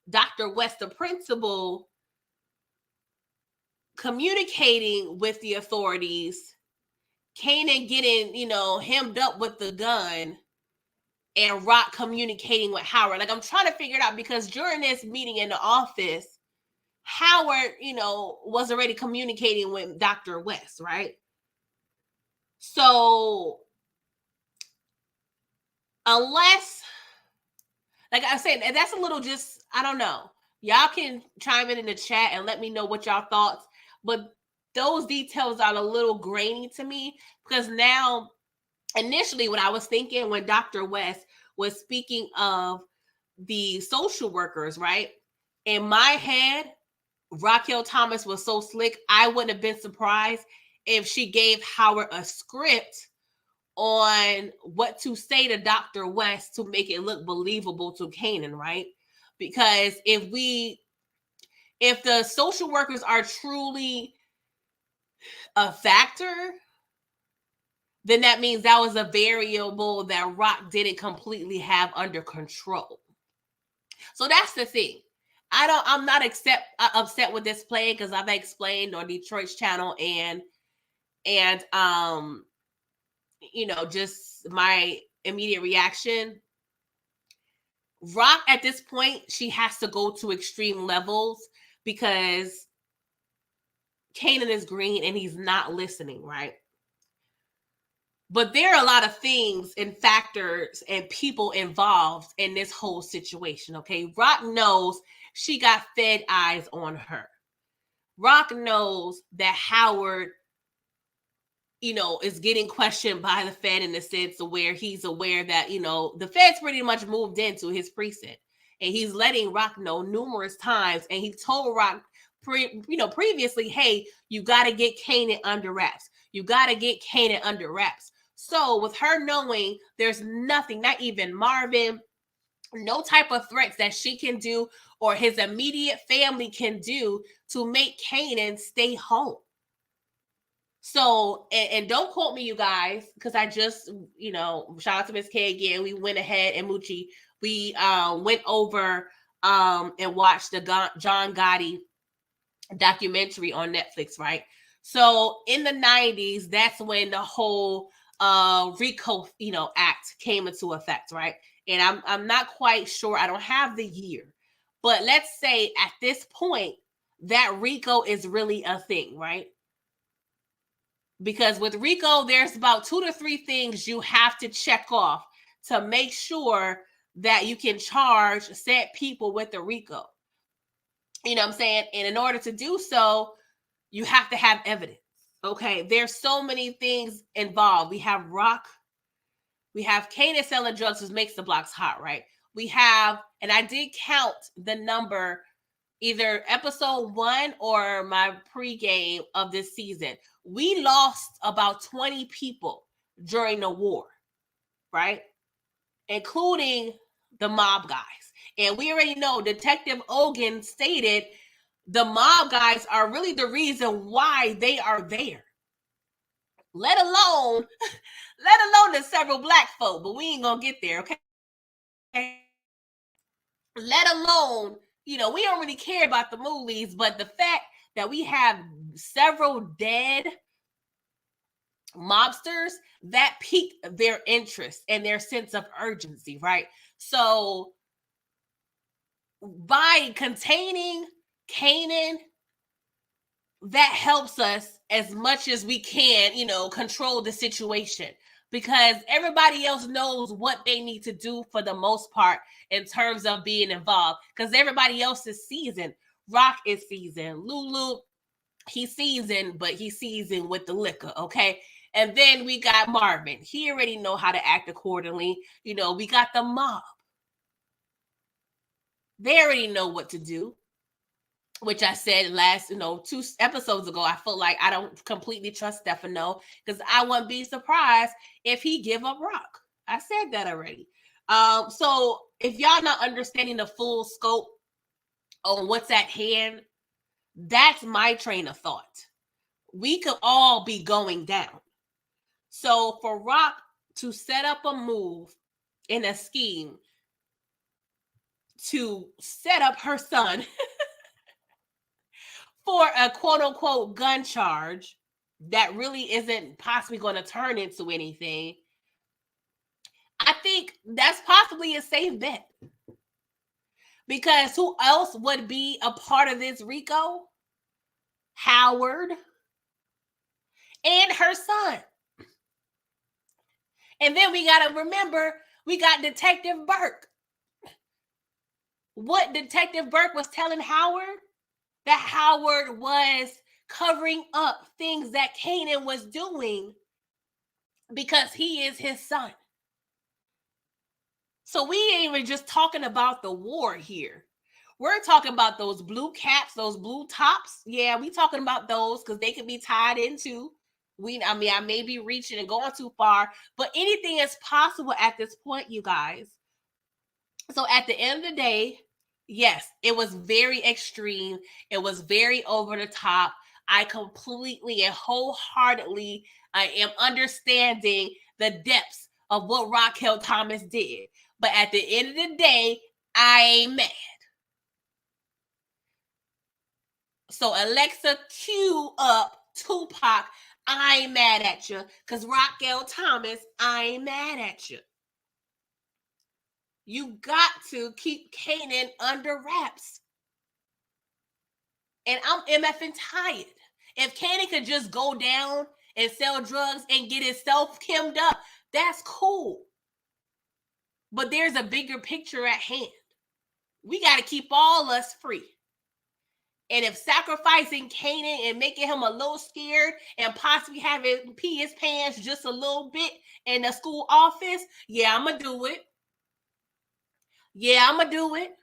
Dr. West, the principal, communicating with the authorities, Kanan getting, hemmed up with the gun, and Rock communicating with Howard. Like, I'm trying to figure it out, because during this meeting in the office, Howard, was already communicating with Dr. West, right? So, unless, like I said, that's a little just, I don't know. Y'all can chime in the chat and let me know what y'all thoughts. But those details are a little grainy to me, because now, initially, what I was thinking when Dr. West was speaking of the social workers, right? In my head, Raquel Thomas was so slick, I wouldn't have been surprised if she gave Howard a script on what to say to Dr. West to make it look believable to Kanan, right? Because if the social workers are truly a factor, then that means that was a variable that Rock didn't completely have under control. So that's the thing. I'm not upset with this play, because I've explained on Detroit's channel and just my immediate reaction. Rock, at this point, she has to go to extreme levels, because Kanan is green and he's not listening, right? But there are a lot of things and factors and people involved in this whole situation, okay? Rock knows she got Fed eyes on her. Rock knows that Howard, is getting questioned by the Fed, in the sense of where he's aware that, the Fed's pretty much moved into his precinct. And he's letting Rock know numerous times. And he told Rock, previously, hey, you got to get Kanan under wraps. You got to get Kanan under wraps. So with her knowing there's nothing, not even Marvin, no type of threats that she can do or his immediate family can do to make Kanan stay home. So, and don't quote me, you guys, because I just, shout out to Miss K again. We went ahead, and Moochie, we went over and watched the John Gotti documentary on Netflix, right? So in the 90s, that's when the whole RICO, act came into effect, right? And I'm not quite sure. I don't have the year, but let's say at this point that RICO is really a thing, right? Because with RICO, there's about 2 to 3 things you have to check off to make sure that you can charge said people with the RICO. You know what I'm saying? And in order to do so, you have to have evidence. Okay, there's so many things involved. We have Rock. We have Kanan selling drugs, which makes the blocks hot, right? We have, and I did count the number, either episode 1 or my pregame of this season. We lost about 20 people during the war, right? Including the mob guys. And we already know Detective Ogan stated the mob guys are really the reason why they are there. Let alone the several black folk, but we ain't gonna get there, okay? Let alone, we don't really care about the movies, but the fact that we have several dead mobsters, that piqued their interest and their sense of urgency, right? So by containing Kanan, that helps us as much as we can, control the situation, because everybody else knows what they need to do for the most part in terms of being involved, because everybody else is seasoned. Rock is seasoned. Lulu, he's seasoned, but he's seasoned with the liquor, okay? And then we got Marvin. He already know how to act accordingly. We got the mob. They already know what to do, which I said last, 2 episodes ago. I feel like I don't completely trust Stefano, because I wouldn't be surprised if he give up Rock. I said that already. So if y'all not understanding the full scope on what's at hand, that's my train of thought. We could all be going down. So for Rock to set up a move in a scheme to set up her son for a quote unquote gun charge that really isn't possibly going to turn into anything, I think that's possibly a safe bet. Because who else would be a part of this, Rico? Howard and her son. And then we got to remember, we got Detective Burke. What Detective Burke was telling Howard? That Howard was covering up things that Kanan was doing because he is his son. So we ain't even just talking about the war here. We're talking about those blue caps, those blue tops. Yeah, we talking about those because they could be tied into. I may be reaching and going too far, but anything is possible at this point, you guys. So at the end of the day, yes, it was very extreme. It was very over the top. I completely and wholeheartedly am understanding the depths of what Raquel Thomas did. But at the end of the day, I ain't mad. So Alexa, cue up Tupac. I ain't mad at you. Because Raquel Thomas, I ain't mad at you. You got to keep Kanan under wraps. And I'm MFing tired. If Kanan could just go down and sell drugs and get himself hemmed up, that's cool. But there's a bigger picture at hand. We got to keep all us free. And if sacrificing Kanan and making him a little scared and possibly having pee his pants just a little bit in the school office, yeah, I'm going to do it. Yeah, I'm going to do it.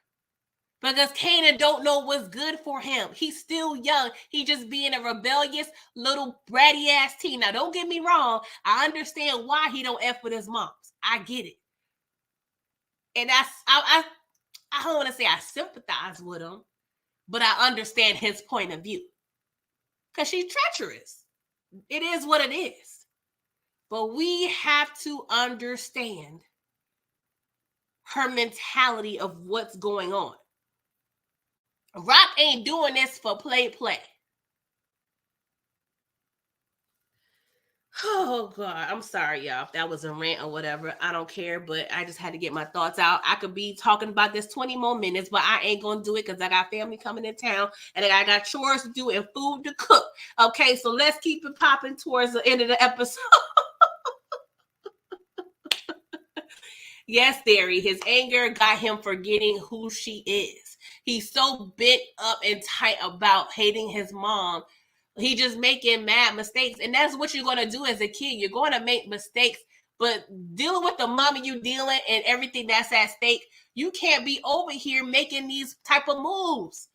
Because Kanan don't know what's good for him. He's still young. He just being a rebellious little bratty ass teen. Now, don't get me wrong. I understand why he don't F with his moms. I get it. And I don't want to say I sympathize with him, but I understand his point of view. Because she's treacherous. It is what it is. But we have to understand her mentality of what's going on. Rock ain't doing this for play. Oh, God. I'm sorry, y'all. If that was a rant or whatever, I don't care, but I just had to get my thoughts out. I could be talking about this 20 more minutes, but I ain't going to do it because I got family coming in town and I got chores to do and food to cook. Okay, so let's keep it popping towards the end of the episode. Yes, Derry, his anger got him forgetting who she is. He's so bent up and tight about hating his mom. He just making mad mistakes. And that's what you're going to do as a kid. You're going to make mistakes. But dealing with the mommy you dealing and everything that's at stake, you can't be over here making these type of moves.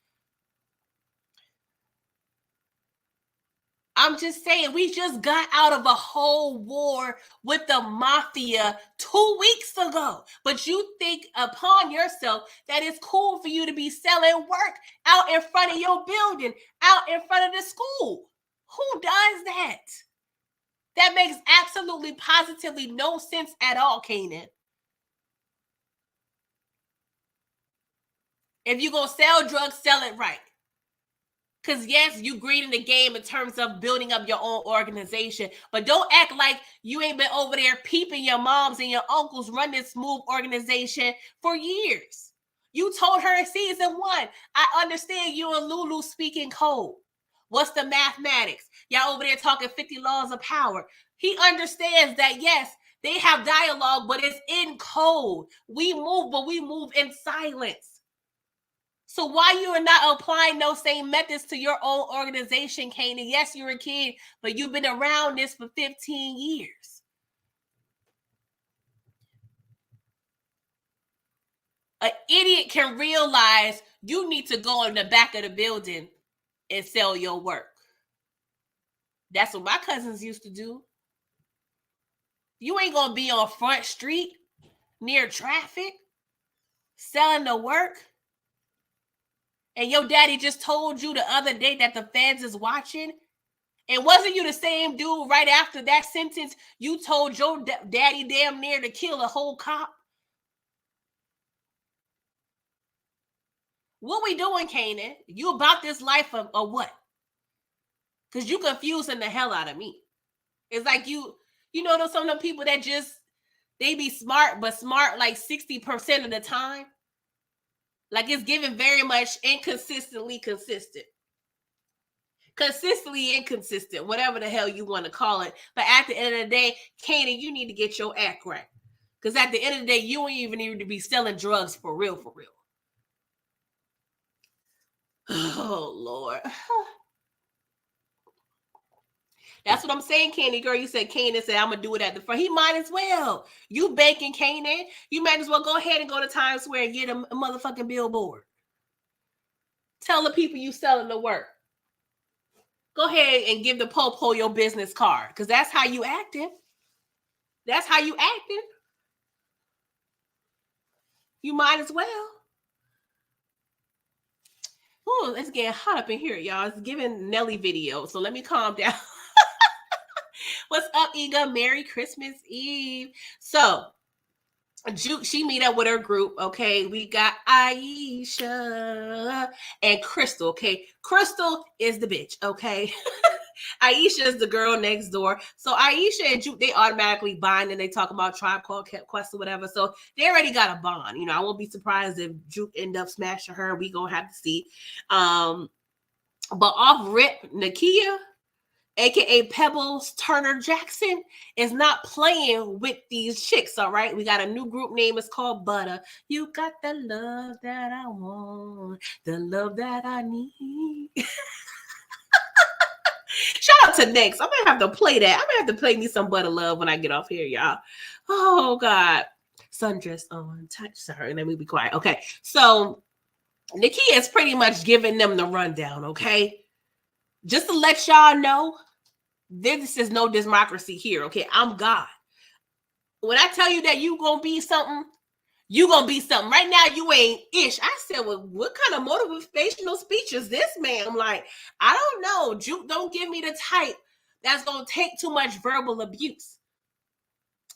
I'm just saying, we just got out of a whole war with the mafia 2 weeks ago. But you think upon yourself that it's cool for you to be selling work out in front of your building, out in front of the school. Who does that? That makes absolutely positively no sense at all, Kanan. If you're going to sell drugs, sell it right. Because yes, you green in the game in terms of building up your own organization, but don't act like you ain't been over there peeping your moms and your uncles run this smooth organization for years. You told her in season 1, I understand you and Lulu speaking code. What's the mathematics? Y'all over there talking 50 laws of power. He understands that, yes, they have dialogue, but it's in code. We move, but we move in silence. So why you are not applying those same methods to your own organization, Kanan? Yes, you're a kid, but you've been around this for 15 years. An idiot can realize you need to go in the back of the building and sell your work. That's what my cousins used to do. You ain't going to be on Front Street near traffic selling the work. And your daddy just told you the other day that the feds is watching. And wasn't you the same dude right after that sentence you told your daddy damn near to kill a whole cop? What we doing, Kanan? You about this life or what? Because you confusing the hell out of me. It's like you know those some of them people that just, they be smart, but smart like 60% of the time. Like it's given very much inconsistently consistent. Consistently inconsistent, whatever the hell you want to call it. But at the end of the day, Kanan, you need to get your act right. Because at the end of the day, you ain't even need to be selling drugs for real, for real. Oh, Lord. That's what I'm saying, Candy girl. You said Kanan said, I'm going to do it at the front. He might as well. You banking, Kanan. You might as well go ahead and go to Times Square and get a motherfucking billboard. Tell the people you selling the work. Go ahead and give the po-po your business card. Because that's how you acting. That's how you acting. You might as well. Oh, it's getting hot up in here, y'all. It's giving Nelly video. So let me calm down. What's up, Ega? Merry Christmas Eve. So, she meet up with her group, okay? We got Aisha and Crystal, okay? Crystal is the bitch, okay? Aisha is the girl next door. So Aisha and Juke, they automatically bond and they talk about Tribe Called Quest or whatever. So they already got a bond. You know, I won't be surprised if Juke end up smashing her. We gonna have to see. But off rip, Nakia, aka Pebbles Turner Jackson, is not playing with these chicks. All right, we got a new group name. It's called Butter. You got the love that I want, the love that I need. Shout out to Next. I'm gonna have to play that. I'm gonna have to play me some Butter Love when I get off here, y'all. Oh God, sundress on. Touch. Sorry, let me be quiet. Okay, so Nakia is pretty much giving them the rundown. Okay. Just to let y'all know, this is no democracy here, okay? I'm God. When I tell you that you gonna be something, you gonna be something. Right now, you ain't ish. I said, well, what kind of motivational speech is this, man? I'm like, I don't know. Juke don't give me the type that's gonna take too much verbal abuse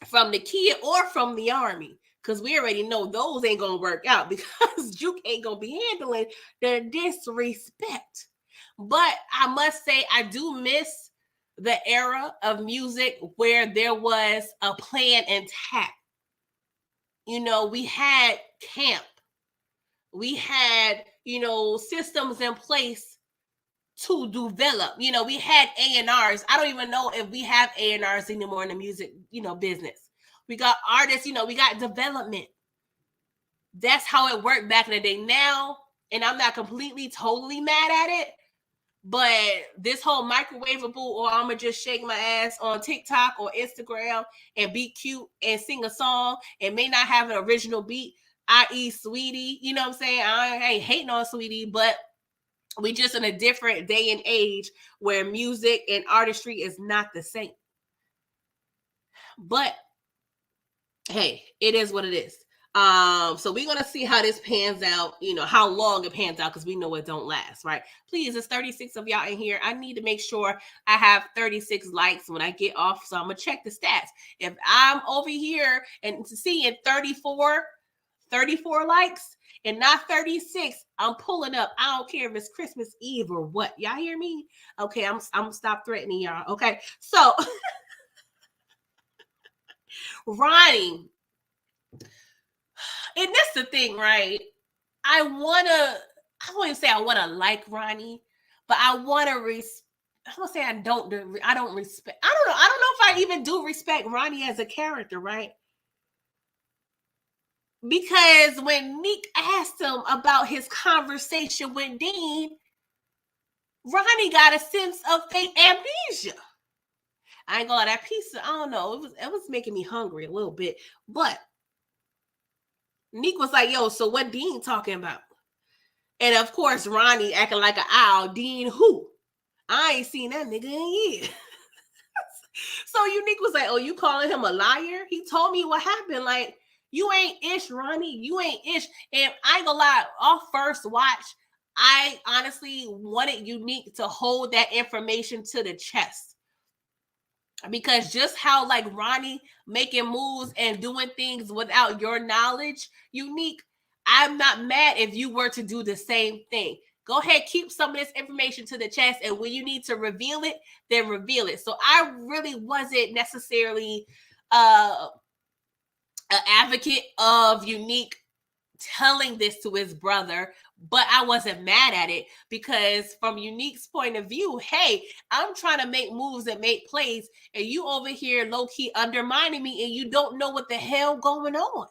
from the kid or from the army. Because we already know those ain't gonna work out because Juke ain't gonna be handling the disrespect. But I must say, I do miss the era of music where there was a plan intact. You know, we had camp. We had, you know, systems in place to develop. You know, we had A&Rs. I don't even know if we have A&Rs anymore in the music, you know, business. We got artists, you know, we got development. That's how it worked back in the day. Now, and I'm not completely, totally mad at it, but this whole microwavable, or I'm going to just shake my ass on TikTok or Instagram and be cute and sing a song and may not have an original beat, i.e. Sweetie. You know what I'm saying? I ain't hating on Sweetie, but We just in a different day and age where music and artistry is not the same. But hey, it is what it is. So we're gonna see how this pans out, how long it pans out, because we know it don't last, right? Please, it's 36 of y'all in here. I need to make sure I have 36 likes when I get off. So I'm gonna check the stats. If I'm over here and seeing 34 likes and not 36, I'm pulling up. I don't care if it's Christmas Eve or what. Y'all hear me? Okay, I'm gonna stop threatening y'all. Okay, so Ronnie. And that's the thing, right? I wouldn't say I want to like Ronnie, but I want to I don't say I don't respect. I don't know. I don't know if I even do respect Ronnie as a character, right? Because when Nick asked him about his conversation with Dean, Ronnie got a sense of fake amnesia. I ain't gonna lie, that pizza, I don't know, it was making me hungry a little bit, but Nick was like, yo, so what Dean talking about? And of course, Ronnie acting like an owl. Dean who? I ain't seen that nigga in years. So Unique was like, oh, you calling him a liar? He told me what happened. Like, you ain't ish, Ronnie. You ain't ish. And I ain't gonna lie, off first watch, I honestly wanted Unique to hold that information to the chest. Because just how like Ronnie making moves and doing things without your knowledge, Unique, I'm not mad if you were to do the same thing. Go ahead, keep some of this information to the chest, and when you need to reveal it, then reveal it. So I really wasn't necessarily an advocate of Unique telling this to his brother, but I wasn't mad at it because from Unique's point of view, hey, I'm trying to make moves and make plays, and you over here low-key undermining me, and you don't know what the hell going on.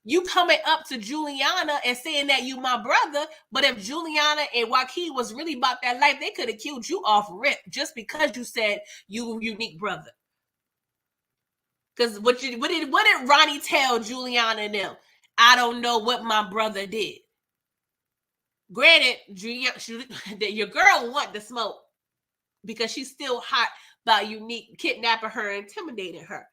You coming up to Juliana and saying that you my brother, but if Juliana and Joaquin was really about that life, they could have killed you off rip just because you said you Unique brother. Because what did Ronnie tell Juliana and them? I don't know what my brother did. Granted, your girl want the smoke because she's still hot about Unique kidnapping her, intimidating her.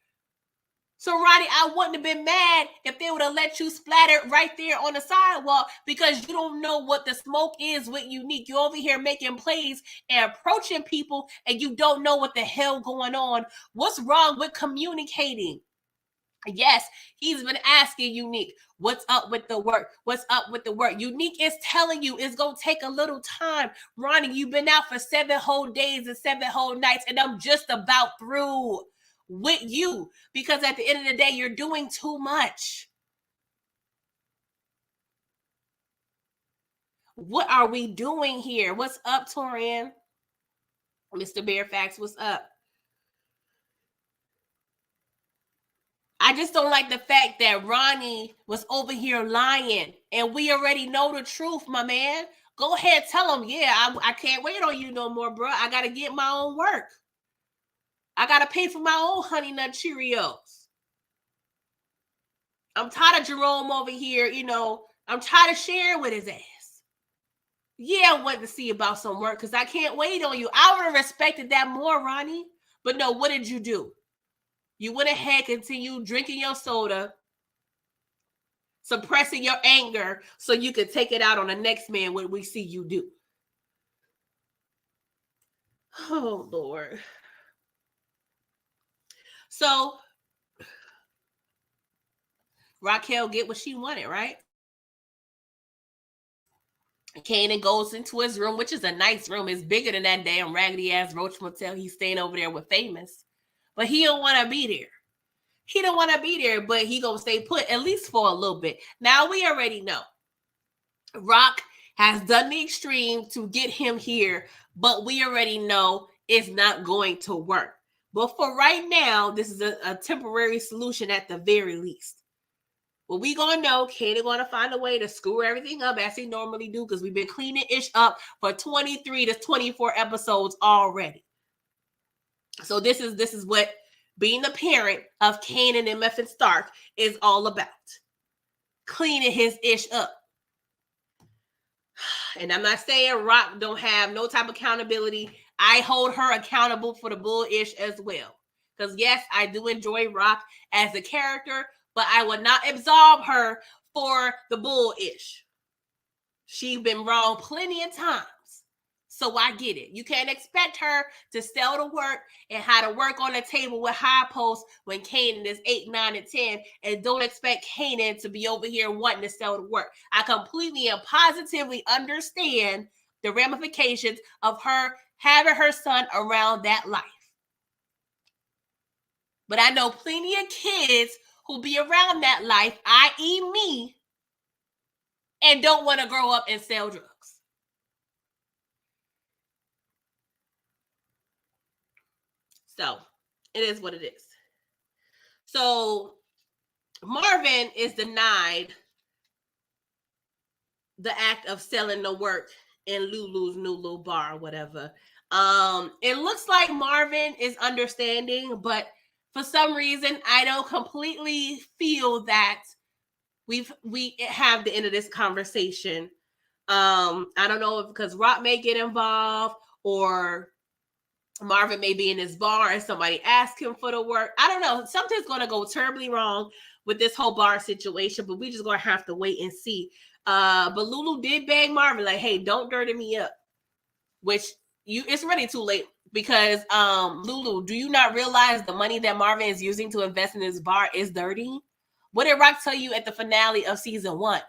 So, Ronnie, I wouldn't have been mad if they would have let you splatter right there on the sidewalk because you don't know what the smoke is with Unique. You're over here making plays and approaching people and you don't know what the hell going on. What's wrong with communicating? Yes, he's been asking Unique, what's up with the work? What's up with the work? Unique is telling you it's going to take a little time. Ronnie, you've been out for 7 whole days and 7 whole nights, and I'm just about through with you because at the end of the day, you're doing too much. What are we doing here? What's up, Torian? Mr. Bearfax, what's up? I just don't like the fact that Ronnie was over here lying, and we already know the truth, my man. Go ahead, tell him, yeah, I can't wait on you no more, bro. I got to get my own work. I got to pay for my own Honey Nut Cheerios. I'm tired of Jerome over here, I'm tired of sharing with his ass. Yeah, I want to see about some work because I can't wait on you. I would have respected that more, Ronnie. But no, what did you do? You went ahead, continued drinking your soda, suppressing your anger so you could take it out on the next man when we see you do. Oh, Lord. So, Raquel get what she wanted, right? Kanan goes into his room, which is a nice room. It's bigger than that damn raggedy-ass Roach Motel he's staying over there with Famous. But he don't want to be there. He don't want to be there, but he gonna stay put at least for a little bit. Now we already know Rock has done the extreme to get him here, but we already know it's not going to work. But for right now, this is a temporary solution at the very least. Well, we gonna know Kanan gonna find a way to screw everything up as he normally do because we've been cleaning ish up for 23 to 24 episodes already. So this is what being the parent of Kanan and Meffin Stark is all about. Cleaning his ish up. And I'm not saying Rock don't have no type of accountability. I hold her accountable for the bullish as well. Because yes, I do enjoy Rock as a character, but I would not absolve her for the bullish. She's been wrong plenty of times. So I get it. You can't expect her to sell the work and how to work on the table with high posts when Kanan is 8, 9, and 10. And don't expect Kanan to be over here wanting to sell the work. I completely and positively understand the ramifications of her having her son around that life. But I know plenty of kids who be around that life, i.e. me, and don't want to grow up and sell drugs. So it is what it is. So Marvin is denied the act of selling the work in Lulu's new little bar or whatever. It looks like Marvin is understanding, but for some reason, I don't completely feel that we have the end of this conversation. I don't know if because Rock may get involved or Marvin may be in his bar and somebody ask him for the work. I don't know. Something's going to go terribly wrong with this whole bar situation, but we just going to have to wait and see. But Lulu did beg Marvin, like, hey, don't dirty me up. Which it's already too late because Lulu, do you not realize the money that Marvin is using to invest in his bar is dirty? What did Rock tell you at the finale of season 1?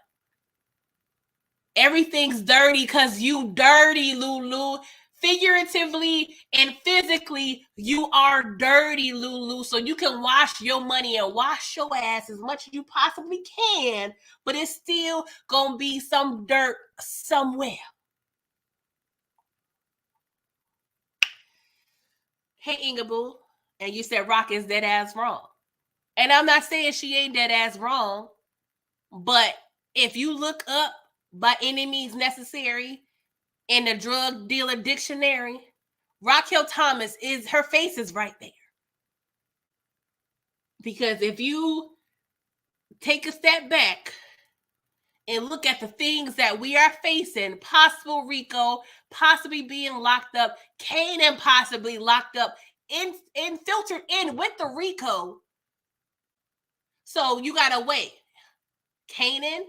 Everything's dirty because you dirty, Lulu. Figuratively and physically, you are dirty, Lulu. So you can wash your money and wash your ass as much as you possibly can, but it's still gonna be some dirt somewhere. Hey, Ingaboo, and you said Rock is dead ass wrong. And I'm not saying she ain't dead ass wrong, but if you look up by any means necessary in the drug dealer dictionary, Raquel Thomas her face is right there. Because if you take a step back and look at the things that we are facing, possible Rico, possibly being locked up, Kanan possibly locked up, and filtered in with the Rico. So you gotta wait. Kanan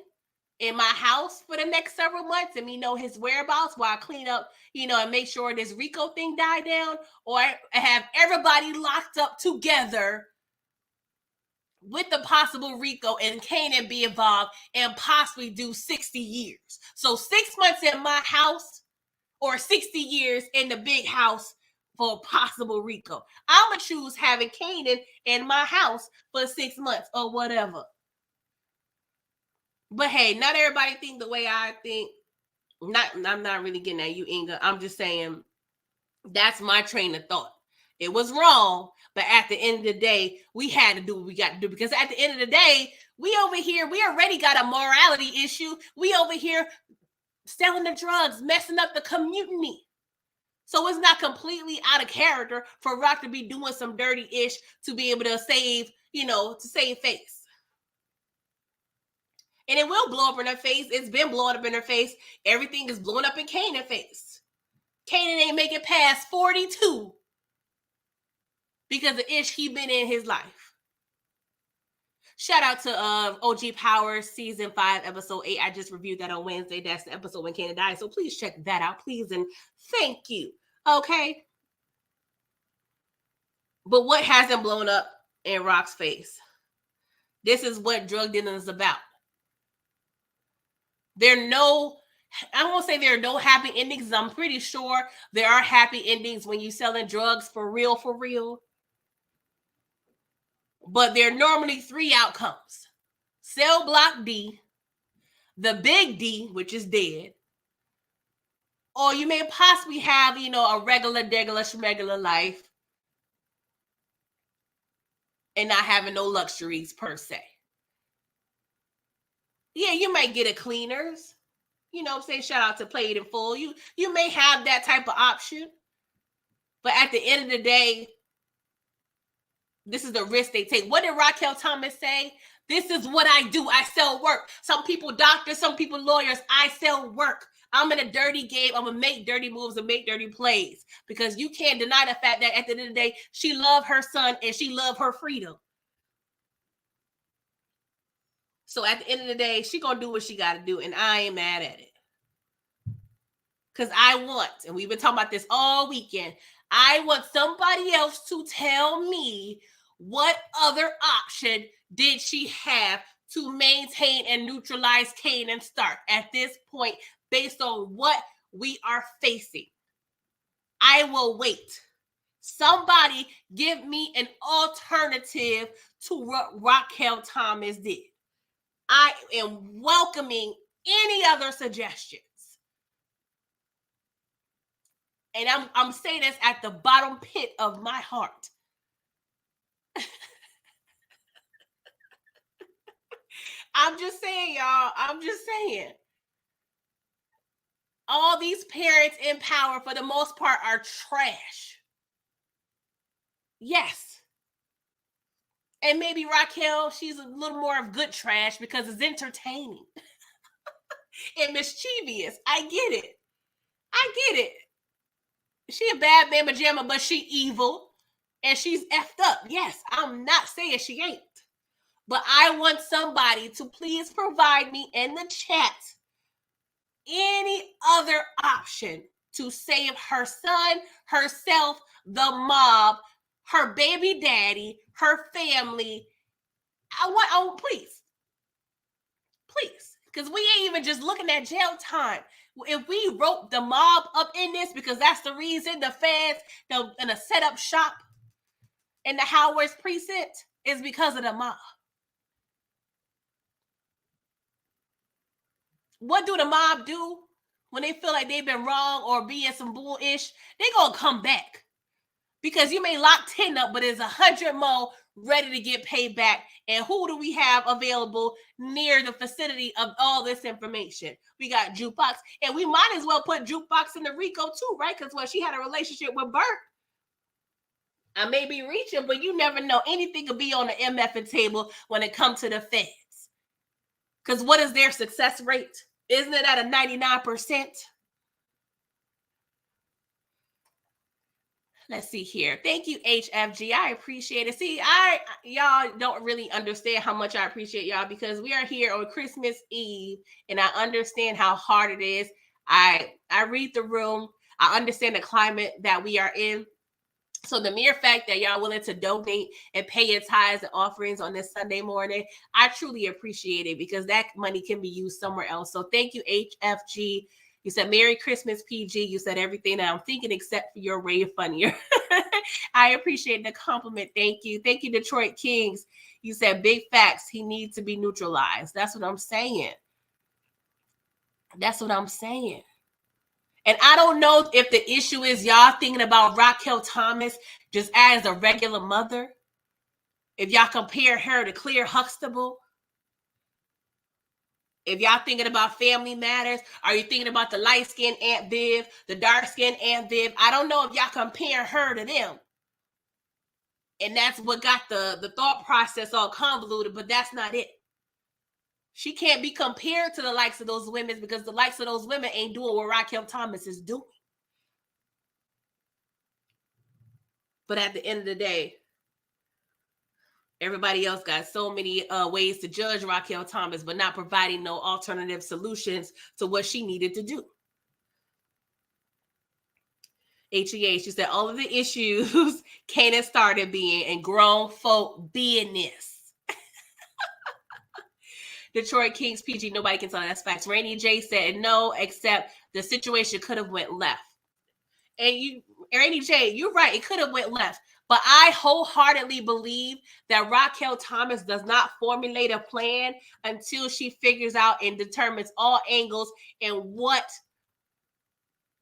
in my house for the next several months and me know his whereabouts while I clean up, and make sure this Rico thing died down, or have everybody locked up together with the possible Rico and Kanan be involved and possibly do 60 years. So 6 months in my house or 60 years in the big house for a possible Rico. I'm going to choose having Kanan in my house for 6 months or whatever. But hey, not everybody think the way I think. I'm not really getting at you, Inga. I'm just saying that's my train of thought. It was wrong, but at the end of the day, we had to do what we got to do, because at the end of the day, we over here, we already got a morality issue. We over here selling the drugs, messing up the community. So it's not completely out of character for Rock to be doing some dirty ish to be able to save, to save face. And it will blow up in her face. It's been blowing up in her face. Everything is blowing up in Kanan's face. Kanan ain't making past 42 because the ish he been in his life. Shout out to OG Power season 5 episode 8. I just reviewed that on Wednesday. That's the episode when Kanan died. So please check that out, please, and thank you. Okay. But what hasn't blown up in Rock's face? This is what drug dealing is about. I won't say there are no happy endings. I'm pretty sure there are happy endings when you're selling drugs for real. But there are normally 3 outcomes. Cell block D, the big D, which is dead, or you may possibly have, a regular life and not having no luxuries per se. Yeah, you might get a cleaners. Say shout out to Play It in Full. You may have that type of option. But at the end of the day, this is the risk they take. What did Raquel Thomas say? This is what I do. I sell work. Some people doctors, some people lawyers. I sell work. I'm in a dirty game. I'm going to make dirty moves and make dirty plays, because you can't deny the fact that at the end of the day, she loved her son and she loved her freedom. So at the end of the day, she going to do what she got to do, and I ain't mad at it. Because I want, and we've been talking about this all weekend, I want somebody else to tell me what other option did she have to maintain and neutralize Kanan Stark at this point, based on what we are facing. I will wait. Somebody give me an alternative to what Raquel Thomas did. I am welcoming any other suggestions. And I'm saying this at the bottom pit of my heart. I'm just saying, y'all. I'm just saying. All these parents in power, for the most part, are trash. Yes. And maybe Raquel, she's a little more of good trash because it's entertaining and mischievous. I get it. She a bad mama jamma, but she evil and she's effed up. Yes, I'm not saying she ain't. But I want somebody to please provide me in the chat any other option to save her son, herself, the mob, her baby daddy, her family. I want, please, because we ain't even just looking at jail time. If we wrote the mob up in this, because that's the reason the feds, in a set up shop in the Howard's precinct, is because of the mob. What do the mob do when they feel like they've been wrong or being some bullish? They gonna come back, because you may lock 10 up, but there's 100 more ready to get paid back. And who do we have available near the vicinity of all this information? We got Jukebox, and we might as well put Jukebox in the RICO too, right? Because she had a relationship with Bert. I may be reaching, but you never know. Anything could be on the MF table when it comes to the feds. Because what is their success rate? Isn't it at a 99%? Let's see here. Thank you, HFG. I appreciate it. See, y'all don't really understand how much I appreciate y'all, because we are here on Christmas Eve, and I understand how hard it is. I read the room. I understand the climate that we are in. So the mere fact that y'all willing to donate and pay your tithes and offerings on this Sunday morning, I truly appreciate it, because that money can be used somewhere else. So thank you, HFG. You said Merry Christmas, PG. You said everything that I'm thinking except for your rave funnier. I appreciate the compliment. Thank you. Thank you, Detroit Kings. You said big facts. He needs to be neutralized. That's what I'm saying. That's what I'm saying. And I don't know if the issue is y'all thinking about Raquel Thomas just as a regular mother. If y'all compare her to Claire Huxtable. If y'all thinking about Family Matters, are you thinking about the light-skinned Aunt Viv, the dark-skinned Aunt Viv? I don't know if y'all compare her to them. And that's what got the thought process all convoluted, but that's not it. She can't be compared to the likes of those women, because the likes of those women ain't doing what Raquel Thomas is doing. But at the end of the day, everybody else got so many ways to judge Raquel Thomas, but not providing no alternative solutions to what she needed to do. HEA, she said all of the issues Kanan started being and grown folk being this. Detroit Kings PG, nobody can tell that's facts. Rainy J said no, except the situation could have went left. And Rainy J, you're right, it could have went left. But I wholeheartedly believe that Raquel Thomas does not formulate a plan until she figures out and determines all angles and what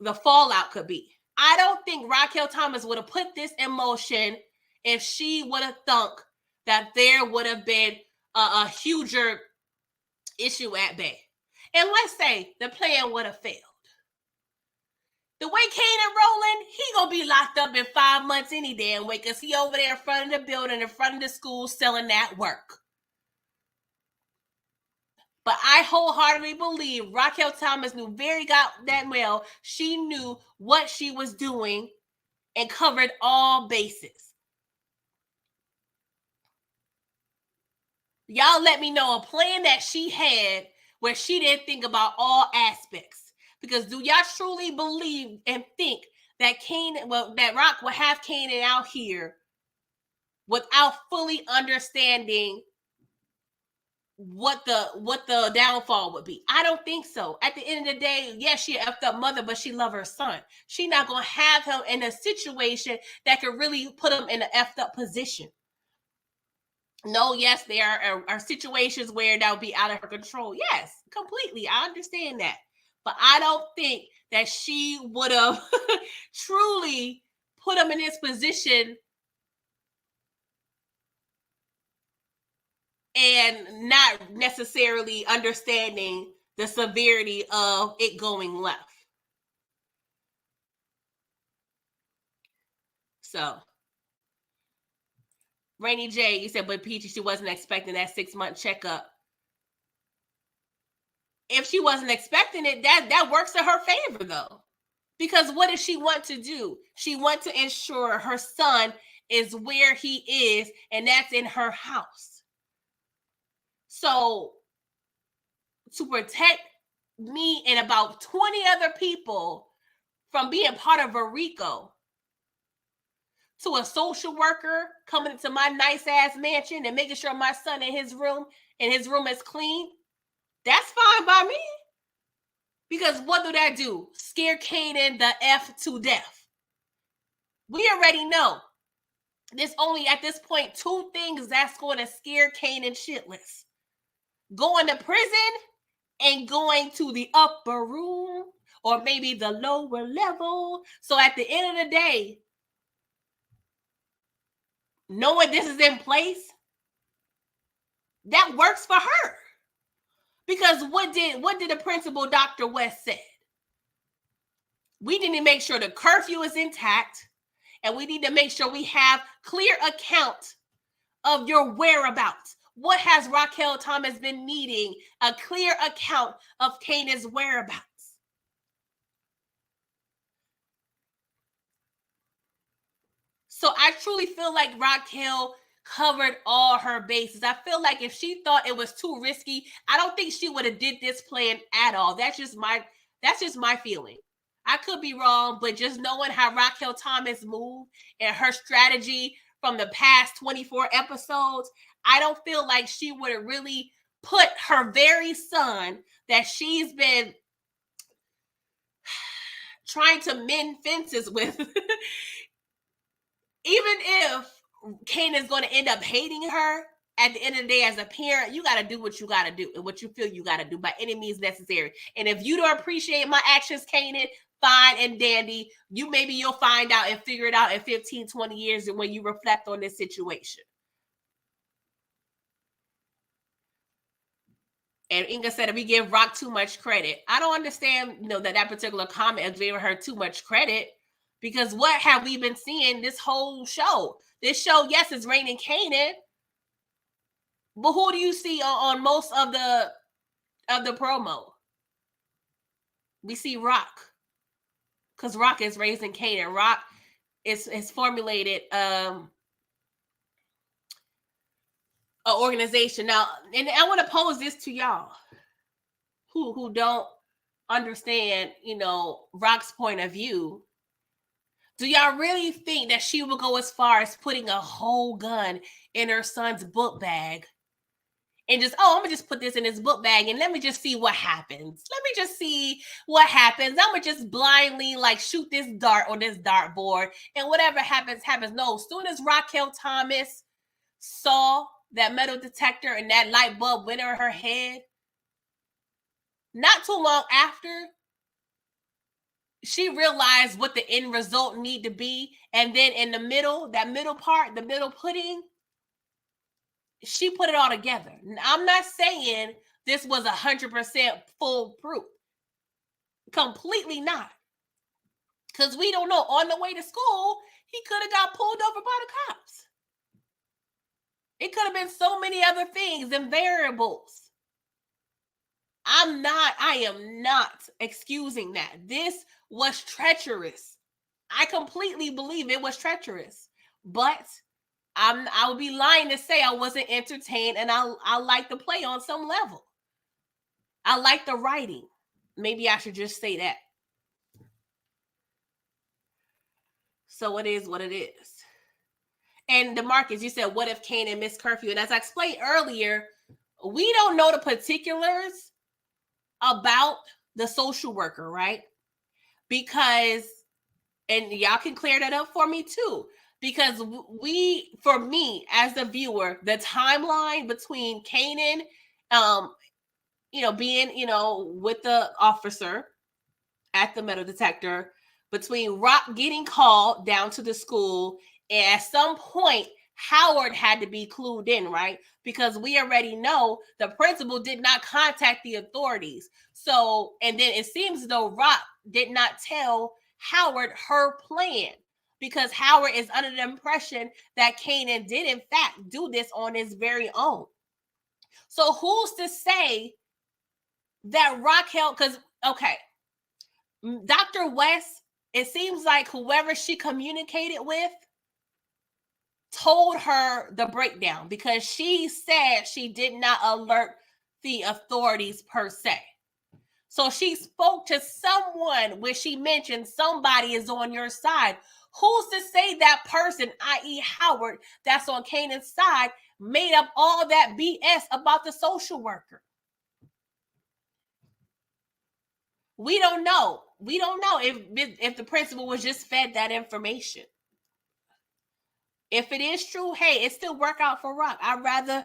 the fallout could be. I don't think Raquel Thomas would have put this in motion if she would have thunk that there would have been a huger issue at bay. And let's say the plan would have failed. The way Kanan rolling, he gonna be locked up in 5 months any damn way, because he over there in front of the building, in front of the school, selling that work. But I wholeheartedly believe Raquel Thomas knew very goddamn well. She knew what she was doing and covered all bases. Y'all let me know a plan that she had where she didn't think about all aspects. Because do y'all truly believe and think that that Rock will have Kanan out here without fully understanding what the downfall would be? I don't think so. At the end of the day, yes, she effed up mother, but she love her son. She not gonna have him in a situation that could really put him in an effed up position. No, yes, there are situations where that would be out of her control. Yes, completely. I understand that. But I don't think that she would have truly put him in this position and not necessarily understanding the severity of it going left. So, Rainy J, you said, but Peachy, she wasn't expecting that 6-month checkup. If she wasn't expecting it, that works in her favor, though. Because what does she want to do? She wants to ensure her son is where he is, and that's in her house. So, to protect me and about 20 other people from being part of a RICO, to a social worker coming into my nice ass mansion and making sure my son in his room is clean, that's fine by me. Because what do that do? Scare Kanan the F to death. We already know there's only at this point 2 things that's going to scare Kanan shitless: going to prison and going to the upper room or maybe the lower level. So at the end of the day, knowing this is in place, that works for her. Because what did the principal, Dr. West, said? We need to make sure the curfew is intact, and we need to make sure we have clear account of your whereabouts. What has Raquel Thomas been needing? A clear account of Kanan's whereabouts. So I truly feel like Raquel covered all her bases. I feel like if she thought it was too risky, I don't think she would have did this plan at all. That's just my feeling. I could be wrong, but just knowing how Raquel Thomas moved and her strategy from the past 24 episodes, I don't feel like she would have really put her very son that she's been trying to mend fences with, even if Kanan's going to end up hating her, at the end of the day, as a parent, you got to do what you got to do and what you feel you got to do by any means necessary. And if you don't appreciate my actions, Kanan, fine and dandy. You'll find out and figure it out in 15, 20 years when you reflect on this situation. And Inga said, if we give Rock too much credit, I don't understand, that particular comment of giving her too much credit, because what have we been seeing this whole show? This show, yes, is raining Kanan, but who do you see on most of the promo? We see Rock, because Rock is raising Kanan. Rock is formulated an organization now, and I want to pose this to y'all who don't understand, Rock's point of view. Do y'all really think that she will go as far as putting a whole gun in her son's book bag and just, I'm gonna just put this in his book bag and let me just see what happens. Let me just see what happens. I'm gonna just blindly shoot this dart on this dartboard and whatever happens, happens. No, as soon as Raquel Thomas saw that metal detector and that light bulb went in her head, not too long after, she realized what the end result need to be. And then in the middle, that middle part, the middle pudding, she put it all together. I'm not saying this was 100% foolproof. Completely not. Because we don't know. On the way to school, he could have got pulled over by the cops. It could have been so many other things and variables. I am not excusing that. This was treacherous. I completely believe it was treacherous. But I would be lying to say I wasn't entertained, and I like the play on some level. I like the writing. Maybe I should just say that. So it is what it is. And DeMarcus, you said, what if Kanan missed curfew? And as I explained earlier, we don't know the particulars about the social worker, right? Because, and y'all can clear that up for me too, because for me as the viewer, the timeline between Kanan, being, with the officer at the metal detector, between Rock getting called down to the school, and at some point Howard had to be clued in, right? Because we already know the principal did not contact the authorities. So, and then it seems as though Rock did not tell Howard her plan, because Howard is under the impression that Kanan did in fact do this on his very own. So who's to say that Rock held, because, okay, Dr. West, it seems like whoever she communicated with told her the breakdown, because she said she did not alert the authorities per se. So she spoke to someone where she mentioned somebody is on your side. Who's to say that person, i.e. Howard, that's on Kanan's side, made up all that BS about the social worker? We don't know. We don't know if the principal was just fed that information. If it is true, hey, it still work out for Rock. I'd rather,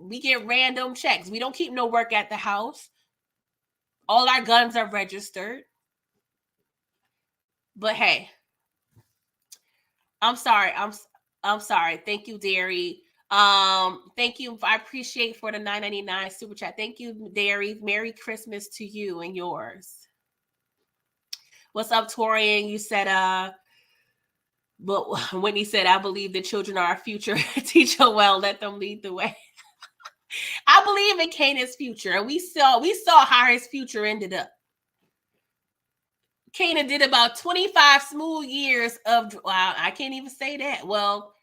we get random checks. We don't keep no work at the house. All our guns are registered. But hey, I'm sorry. I'm sorry. Thank you, Derry. Thank you. I appreciate for the $9.99 super chat. Thank you, Derry. Merry Christmas to you and yours. What's up, Torian? You said, but when he said, I believe the children are our future, teacher, well, let them lead the way. I believe in Kanan's future, and we saw how his future ended up. Kanan did about 25 smooth years of, wow, I can't even say that. Well,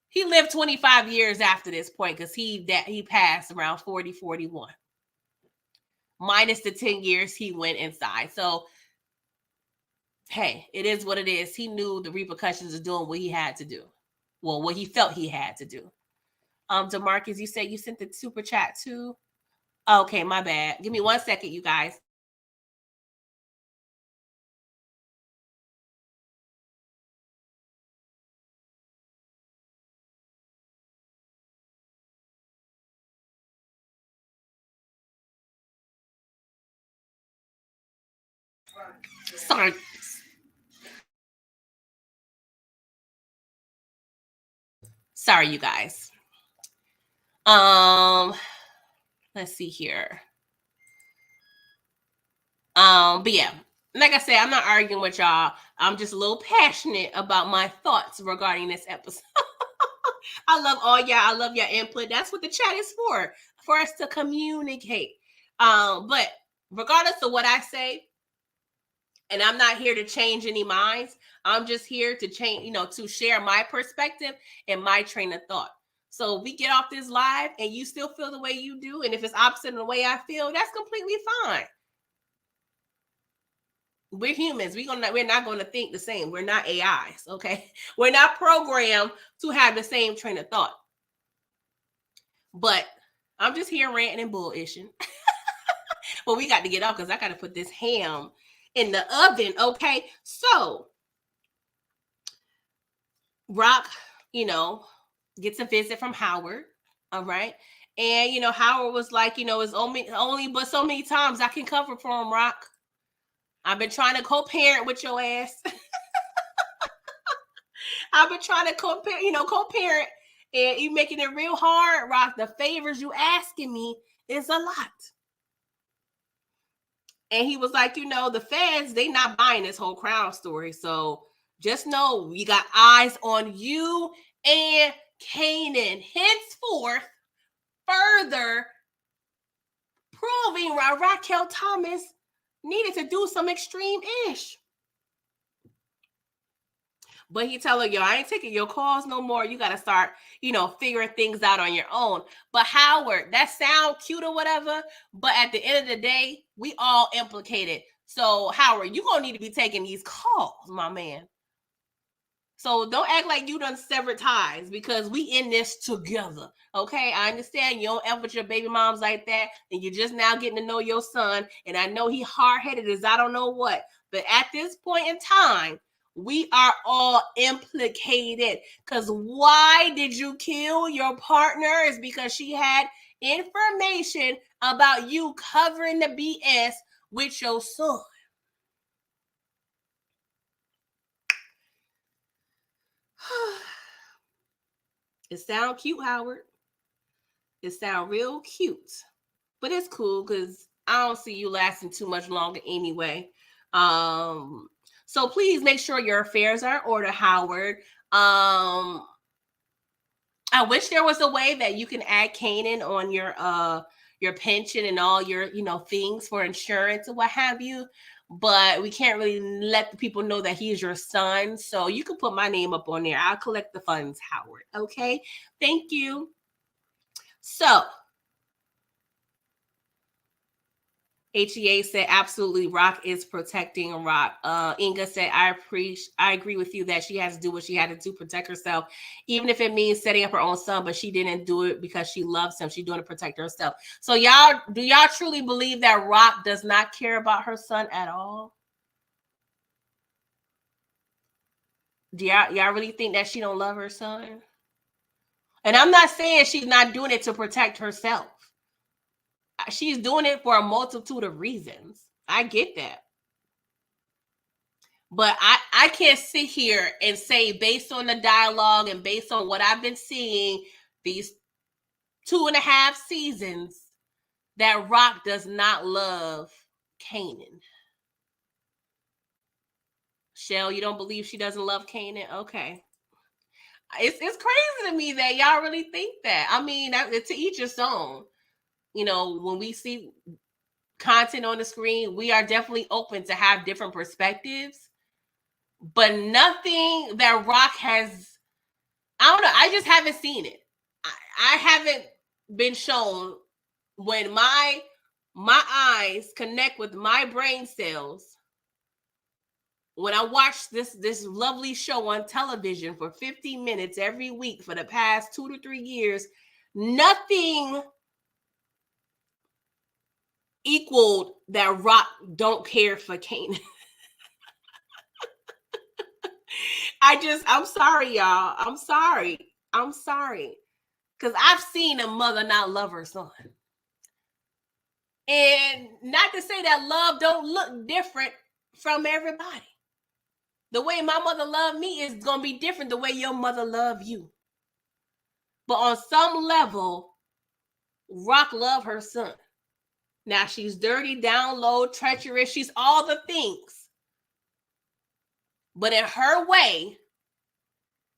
he lived 25 years after this point, because he passed around 40, 41. Minus the 10 years he went inside. So, hey, it is what it is. He knew the repercussions of doing what he had to do. Well, what he felt he had to do. DeMarcus, you said you sent the super chat too? Okay, my bad. Give me 1 second, you guys. Sorry. Sorry, you guys. Let's see here. But yeah, like I said, I'm not arguing with y'all. I'm just a little passionate about my thoughts regarding this episode. I love all y'all. I love your input. That's what the chat is for us to communicate. But regardless of what I say, and I'm not here to change any minds. I'm just here to change, to share my perspective and my train of thought. So if we get off this live and you still feel the way you do, and if it's opposite of the way I feel, that's completely fine. We're humans. We're not going to think the same. We're not AIs, okay? We're not programmed to have the same train of thought. But I'm just here ranting and bullishing. Well, we got to get off because I got to put this ham in the oven, okay? So Rock, gets a visit from Howard, all right? And, Howard was like, it's only but so many times I can cover for him, Rock. I've been trying to co-parent with your ass. I've been trying to co-parent, and you making it real hard, Rock. The favors you asking me is a lot. And he was like, the feds, they not buying this whole Crown story. So just know we got eyes on you and Kanan. Henceforth, further proving Raquel Thomas needed to do some extreme-ish. But he tell her, yo, I ain't taking your calls no more. You got to start, figuring things out on your own. But Howard, that sound cute or whatever. But at the end of the day, we all implicated. So Howard, you going to need to be taking these calls, my man. So don't act like you done severed ties, because we in this together. Okay, I understand you don't F with your baby moms like that, and you're just now getting to know your son. And I know he hard-headed as I don't know what. But at this point in time, we are all implicated. Because why did you kill your partner? Is because she had information about you covering the BS with your son. It sound cute, Howard. It sound real cute. But it's cool because I don't see you lasting too much longer anyway. So please make sure your affairs are in order, Howard. I wish there was a way that you can add Kanan on your pension and all your things for insurance or what have you. But we can't really let the people know that he is your son. So you can put my name up on there. I'll collect the funds, Howard. Okay. Thank you. So HEA said, absolutely, Rock is protecting Rock. Inga said, I agree with you that she has to do what she had to do to protect herself, even if it means setting up her own son, but she didn't do it because she loves him. She's doing it to protect herself. So do y'all truly believe that Rock does not care about her son at all? Do y'all really think that she don't love her son? And I'm not saying she's not doing it to protect herself. She's doing it for a multitude of reasons. I get that. But I can't sit here and say, based on the dialogue and based on what I've been seeing these 2.5 seasons, that Rock does not love Kanan. Shell, you don't believe she doesn't love Kanan? Okay. It's crazy to me that y'all really think that. I mean, to each his own. When we see content on the screen, we are definitely open to have different perspectives. But nothing that Rock has, I don't know, I just haven't seen it. I haven't been shown when my eyes connect with my brain cells. When I watch this lovely show on television for 15 minutes every week for the past 2 to 3 years, nothing equaled that Rock don't care for Kanan. I'm sorry, y'all. I'm sorry. Because I've seen a mother not love her son. And not to say that love don't look different from everybody. The way my mother loved me is going to be different the way your mother loved you. But on some level, Rock loved her son. Now she's dirty, down low, treacherous. She's all the things. But in her way,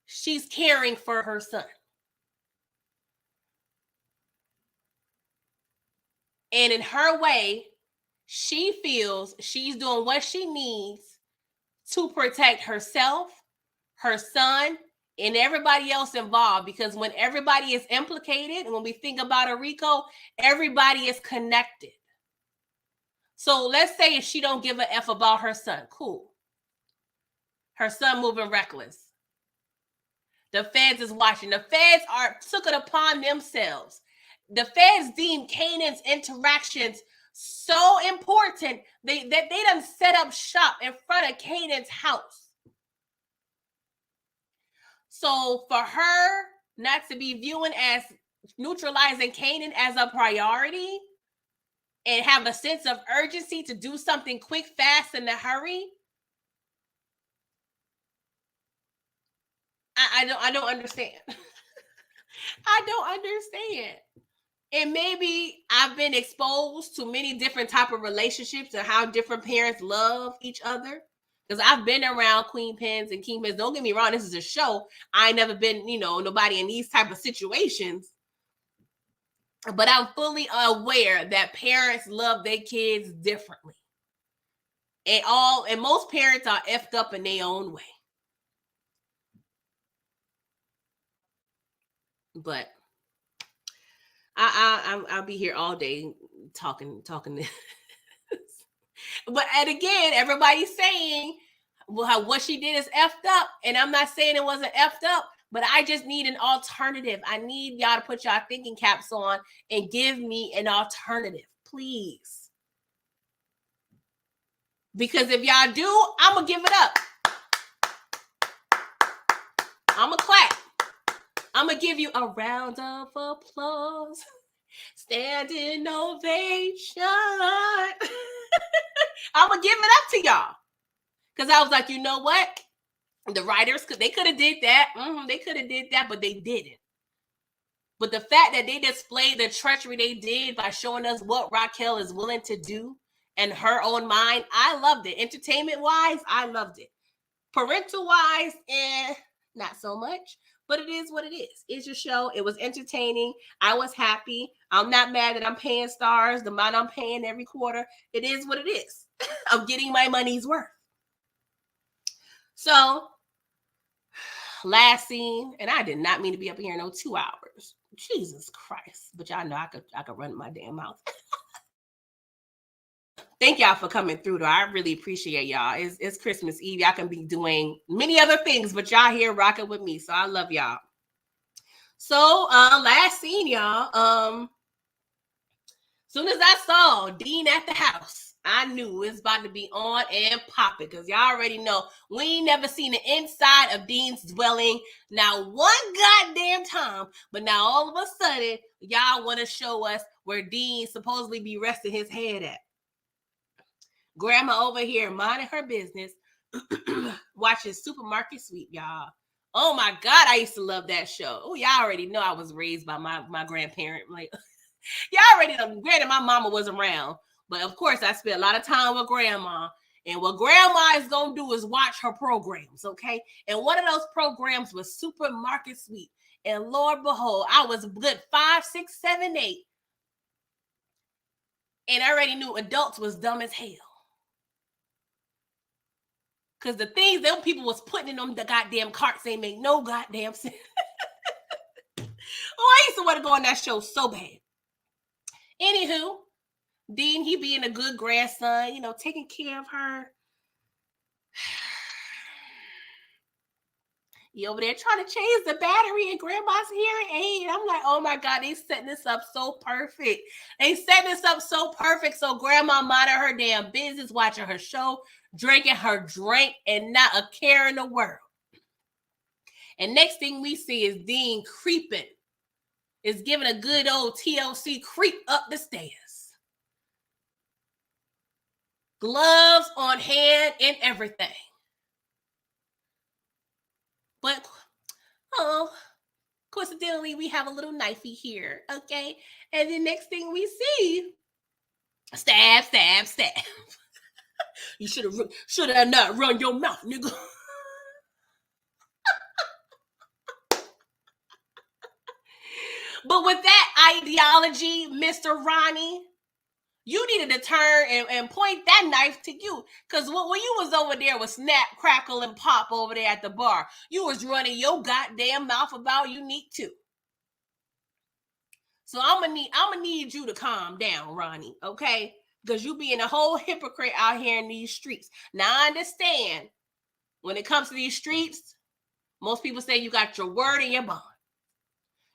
she's caring for her son. And in her way, she feels she's doing what she needs to protect herself, her son, and everybody else involved. Because when everybody is implicated, and when we think about a Rico, everybody is connected. So let's say if she don't give a F about her son, cool. Her son moving reckless. The feds is watching. The feds took it upon themselves. The feds deemed Kanan's interactions so important that they done set up shop in front of Kanan's house. So for her not to be viewing as neutralizing Kanan as a priority and have a sense of urgency to do something quick, fast, in a hurry, I don't understand. I don't understand. And maybe I've been exposed to many different type of relationships and how different parents love each other. Because I've been around queen pins and king pins. Don't get me wrong, this is a show. I ain't never been, nobody in these type of situations. But I'm fully aware that parents love their kids differently. And most parents are effed up in their own way. But I'll be here all day talking this. But and again, everybody's saying, well, what she did is effed up, and I'm not saying it wasn't effed up, but I just need an alternative. I need y'all to put y'all thinking caps on and give me an alternative, please. Because if y'all do, I'm gonna give it up. I'm gonna clap. I'm gonna give you a round of applause. Standing ovation. I'm gonna give it up to y'all. Because I was like, you know what? The writers they could have did that. They could have did that, but they didn't. But the fact that they displayed the treachery they did by showing us what Raquel is willing to do in her own mind, I loved it. Entertainment-wise, I loved it. Parental-wise, not so much. But it is what it is. It's your show. It was entertaining. I was happy. I'm not mad that I'm paying Stars the amount I'm paying every quarter. It is what it is. I'm getting my money's worth. So, last scene, and I did not mean to be up here no 2 hours. Jesus Christ. But y'all know I could run my damn mouth. Thank y'all for coming through, though. I really appreciate y'all. It's Christmas Eve. Y'all can be doing many other things, but y'all here rocking with me. So I love y'all. So last scene, y'all. Soon as I saw Dean at the house, I knew it's about to be on and popping, because y'all already know we ain't never seen the inside of Dean's dwelling now one goddamn time. But now all of a sudden, y'all want to show us where Dean supposedly be resting his head at. Grandma over here minding her business, watching Supermarket Sweep, y'all. Oh my God, I used to love that show. Oh, y'all already know I was raised by my grandparent. Like, y'all already know. Granted, my mama was around, but of course I spent a lot of time with grandma. And what grandma is gonna do is watch her programs, okay? And one of those programs was Supermarket Sweep. And Lord behold, I was a good 5, 6, 7, 8. And I already knew adults was dumb as hell. Because the things them people was putting in them the goddamn carts ain't make no goddamn sense. Oh, I used to want to go on that show so bad. Anywho, Dean, he being a good grandson, taking care of her. He over there trying to change the battery in grandma's hearing aid. I'm like, oh my God, they setting this up so perfect. They setting this up so perfect so grandma minding her damn business, watching her show, drinking her drink, and not a care in the world. And next thing we see is Dean creeping. Is giving a good old TLC creep up the stairs. Gloves on hand and everything. But, coincidentally, we have a little knifey here, okay? And the next thing we see, stab, stab, stab. You should have not run your mouth, nigga. But with that ideology, Mr. Ronnie, you needed to turn and point that knife to you. Because when you was over there with Snap, Crackle, and Pop over there at the bar, you was running your goddamn mouth about Unique too. So I'm gonna need you to calm down, Ronnie, okay? Because you being a whole hypocrite out here in these streets. Now I understand when it comes to these streets, most people say you got your word and your bond.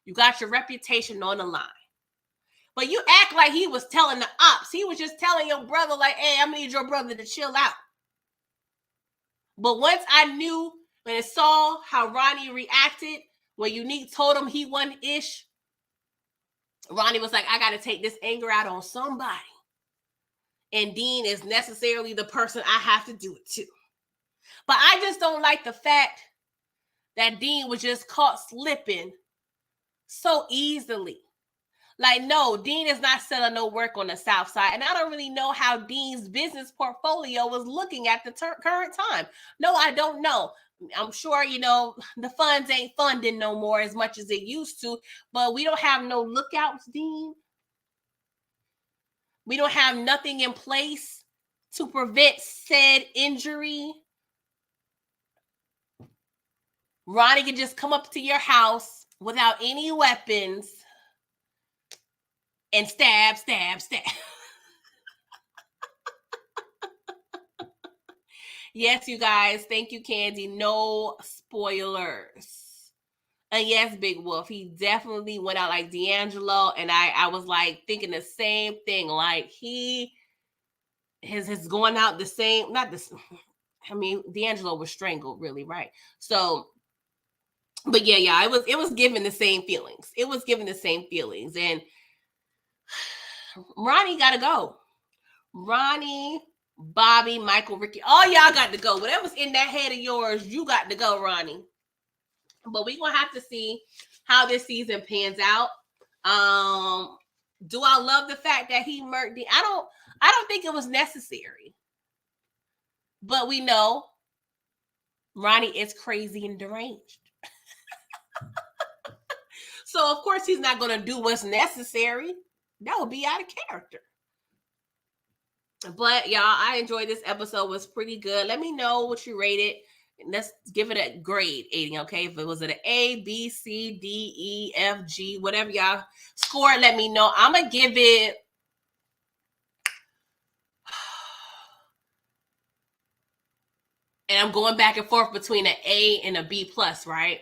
You got your reputation on the line. But you act like he was telling the ops. He was just telling your brother, like, hey, I need your brother to chill out. But once I knew and I saw how Ronnie reacted when Unique told him he wasn't ish, Ronnie was like, I got to take this anger out on somebody. And Dean is necessarily the person I have to do it to. But I just don't like the fact that Dean was just caught slipping so easily. Like, no, Dean is not selling no work on the South Side. And I don't really know how Dean's business portfolio was looking at the current time. No, I don't know. I'm sure, the funds ain't funding no more as much as it used to, but we don't have no lookouts, Dean. We don't have nothing in place to prevent said injury. Ronnie can just come up to your house without any weapons and stab. Yes, you guys. Thank you, Candy. No spoilers. And yes, Big Wolf, he definitely went out like D'Angelo. And I was like thinking the same thing. Like he is going out the same, not this. I mean, D'Angelo was strangled, really, right? So, but yeah, it was giving the same feelings. It was giving the same feelings. And Ronnie gotta go. Ronnie, Bobby, Michael, Ricky, all y'all got to go. Whatever's in that head of yours, you got to go, Ronnie. But we're gonna have to see how this season pans out. Do I love the fact that he murdered? I don't think it was necessary. But we know Ronnie is crazy and deranged. So of course he's not gonna do what's necessary. That would be out of character. But y'all, I enjoyed this episode. It was pretty good. Let me know what you rated. Let's give it a grade, Aiden, okay? If it was an A, B, C, D, E, F, G, whatever y'all score, let me know. I'm going to give it... And I'm going back and forth between an A and a B+, right?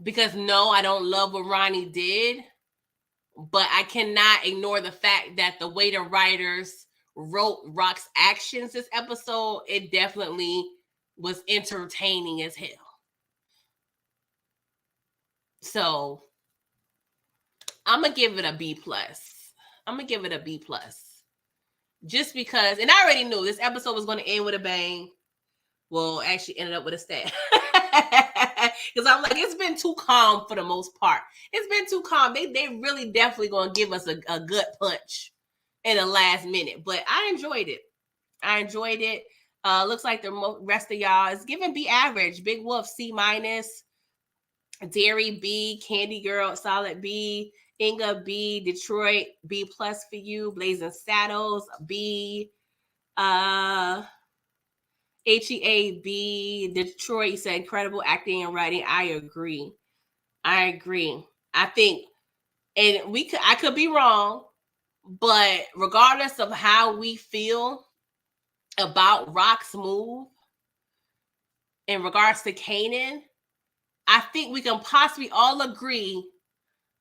Because no, I don't love what Ronnie did. But I cannot ignore the fact that the way the writers wrote Rock's actions this episode, it definitely was entertaining as hell. So I'm gonna give it a B+. I'm gonna give it a B+. Just because, and I already knew this episode was gonna end with a bang. Well, actually ended up with a stab. Because I'm like, it's been too calm for the most part. It's been too calm. They really definitely gonna give us a gut punch in the last minute. But I enjoyed it. Looks like the rest of y'all is giving B average. Big Wolf C-, Dairy B, Candy Girl solid B, Inga B, Detroit B+ for you, Blazing Saddles B, HEAB, Detroit said incredible acting and writing. I agree. I think, and I could be wrong, but regardless of how we feel about Rock's move in regards to Kanan, I think we can possibly all agree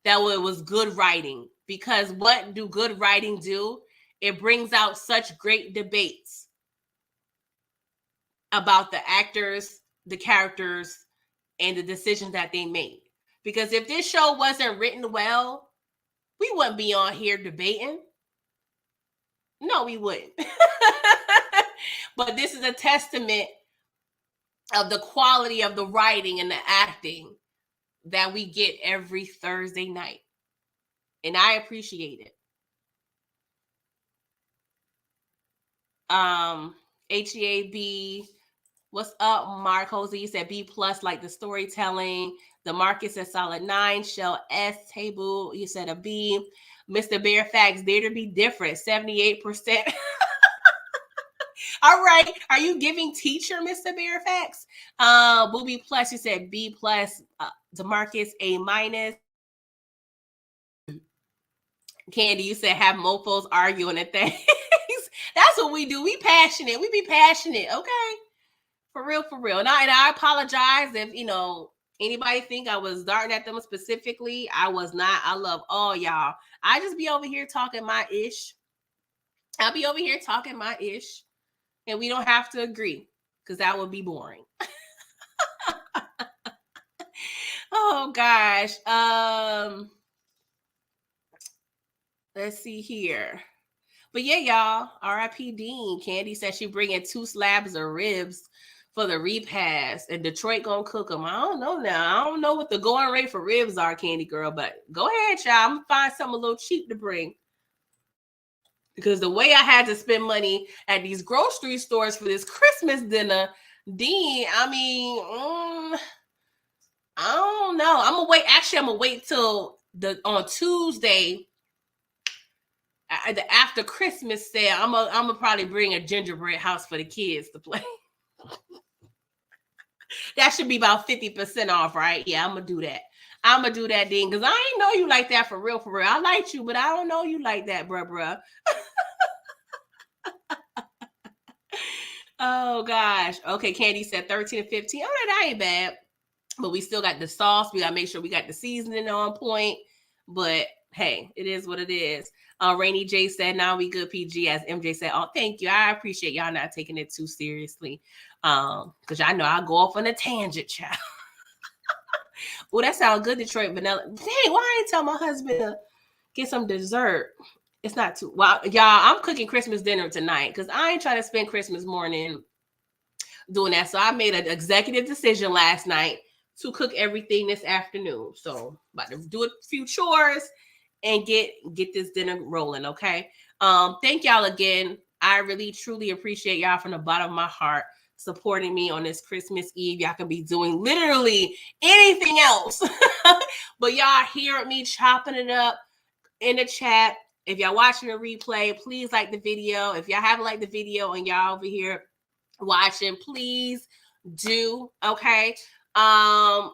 that it was good writing. Because what do good writing do? It brings out such great debates about the actors, the characters, and the decisions that they made. Because if this show wasn't written well, we wouldn't be on here debating. No, we wouldn't. But this is a testament of the quality of the writing and the acting that we get every Thursday night. And I appreciate it. HEAB, what's up, Mark Jose? You said B+, like the storytelling. The Marcus said solid 9. Shell S table, you said a B. Mr. Bear Facts, dare to be different, 78%. All right, are you giving teacher Mr. Bear Facts? Booby Plus, you said B+. DeMarcus A-. Candy, you said have mofos arguing at things. That's what we do. We passionate. We be passionate. Okay. For real. And I apologize if, anybody think I was darting at them specifically. I was not. I love all y'all. I just be over here talking my ish. I'll be over here talking my ish. And we don't have to agree because that would be boring. Oh, gosh. Let's see here. But yeah, y'all, R.I.P. Dean. Candy said she bringing 2 slabs of ribs for the repast, and Detroit gonna cook them. I don't know now. I don't know what the going rate for ribs are, Candy Girl, but go ahead, child. I'm gonna find something a little cheap to bring. Because the way I had to spend money at these grocery stores for this Christmas dinner, Dean, I mean, I don't know. I'm gonna wait. Actually, I'm gonna wait till on Tuesday, the after Christmas sale. I'm gonna probably bring a gingerbread house for the kids to play. That should be about 50% off, right? Yeah, I'm gonna do that. I'm gonna do that, Dean, because I ain't know you like that for real, for real. I liked you, but I don't know you like that, bruh. Oh gosh. Okay, Candy said 13 and 15. All right, that ain't bad. But we still got the sauce. We gotta make sure we got the seasoning on point. But hey, it is what it is. Rainy J said, now we good PG, as MJ said. Oh, thank you. I appreciate y'all not taking it too seriously. Because I know I'll go off on a tangent, child. Well, that sounds good, Detroit vanilla. Dang, why I ain't tell my husband to get some dessert? It's not too well, y'all. I'm cooking Christmas dinner tonight because I ain't trying to spend Christmas morning doing that. So I made an executive decision last night to cook everything this afternoon. So about to do a few chores and get this dinner rolling. Okay. Thank y'all again. I really truly appreciate y'all from the bottom of my heart supporting me on this Christmas Eve. Y'all can be doing literally anything else, but y'all hear me chopping it up in the chat. If y'all watching a replay, please like the video. If y'all haven't liked the video and y'all over here watching, please do. Okay. I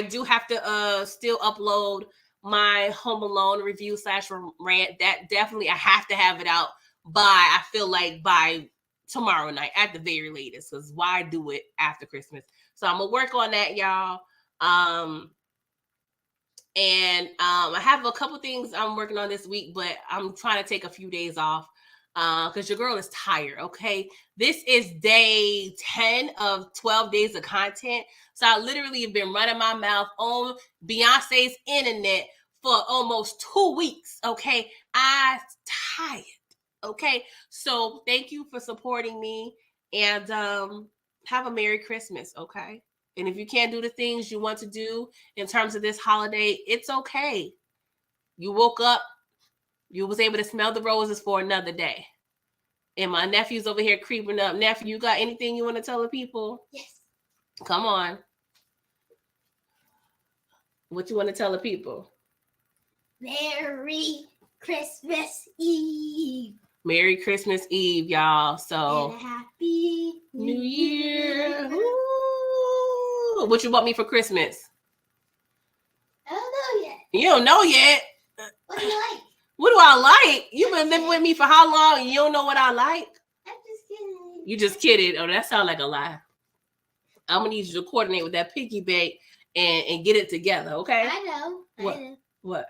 do have to still upload my Home Alone review / rant. That definitely I have to have it out I feel like by tomorrow night at the very latest, because why do it after Christmas? So I'm gonna work on that, y'all. And I have a couple things I'm working on this week, but I'm trying to take a few days off because your girl is tired. Okay, this is day 10 of 12 days of content, so I literally have been running my mouth on Beyonce's internet for almost 2 weeks. Okay, I'm tired. Okay, so thank you for supporting me, and have a Merry Christmas. Okay, and if you can't do the things you want to do in terms of this holiday, it's okay. You woke up, you was able to smell the roses for another day. And my nephew's over here creeping up. Nephew, you got anything you want to tell the people? Yes. Come on. What you want to tell the people? Merry Christmas Eve. Merry Christmas Eve, y'all. So and a happy New Year. Ooh. What you want me for Christmas? I don't know yet. You don't know yet? What do you like? What do I like? You've been living with me for how long and you don't know what I like? I'm just kidding. You just kidding. Oh, that sounds like a lie. I'm going to need you to coordinate with that piggy bank and get it together, okay? I know. What? I know. What?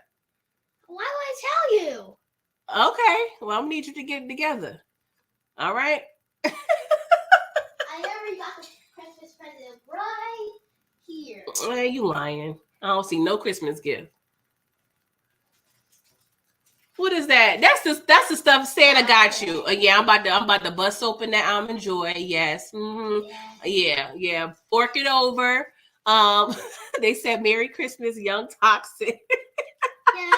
Why would I tell you? Okay. Well, I'm going to need you to get it together. All right? I already got the Christmas present right here. Hey, you lying. I don't see no Christmas gift. What is that? That's the stuff Santa got you. Yeah, I'm about to bust open that almond joy. Yes. Mm-hmm. Yeah. Fork it over. They said Merry Christmas, Young Toxic. Yeah,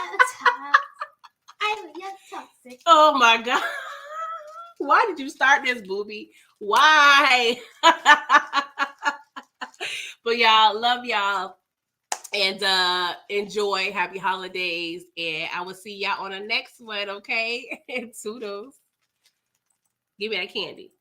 I'm Young Toxic. Oh my God. Why did you start this, booby? Why? But y'all, love y'all. And enjoy. Happy holidays. And I will see y'all on the next one, okay? Toodles. Give me that candy.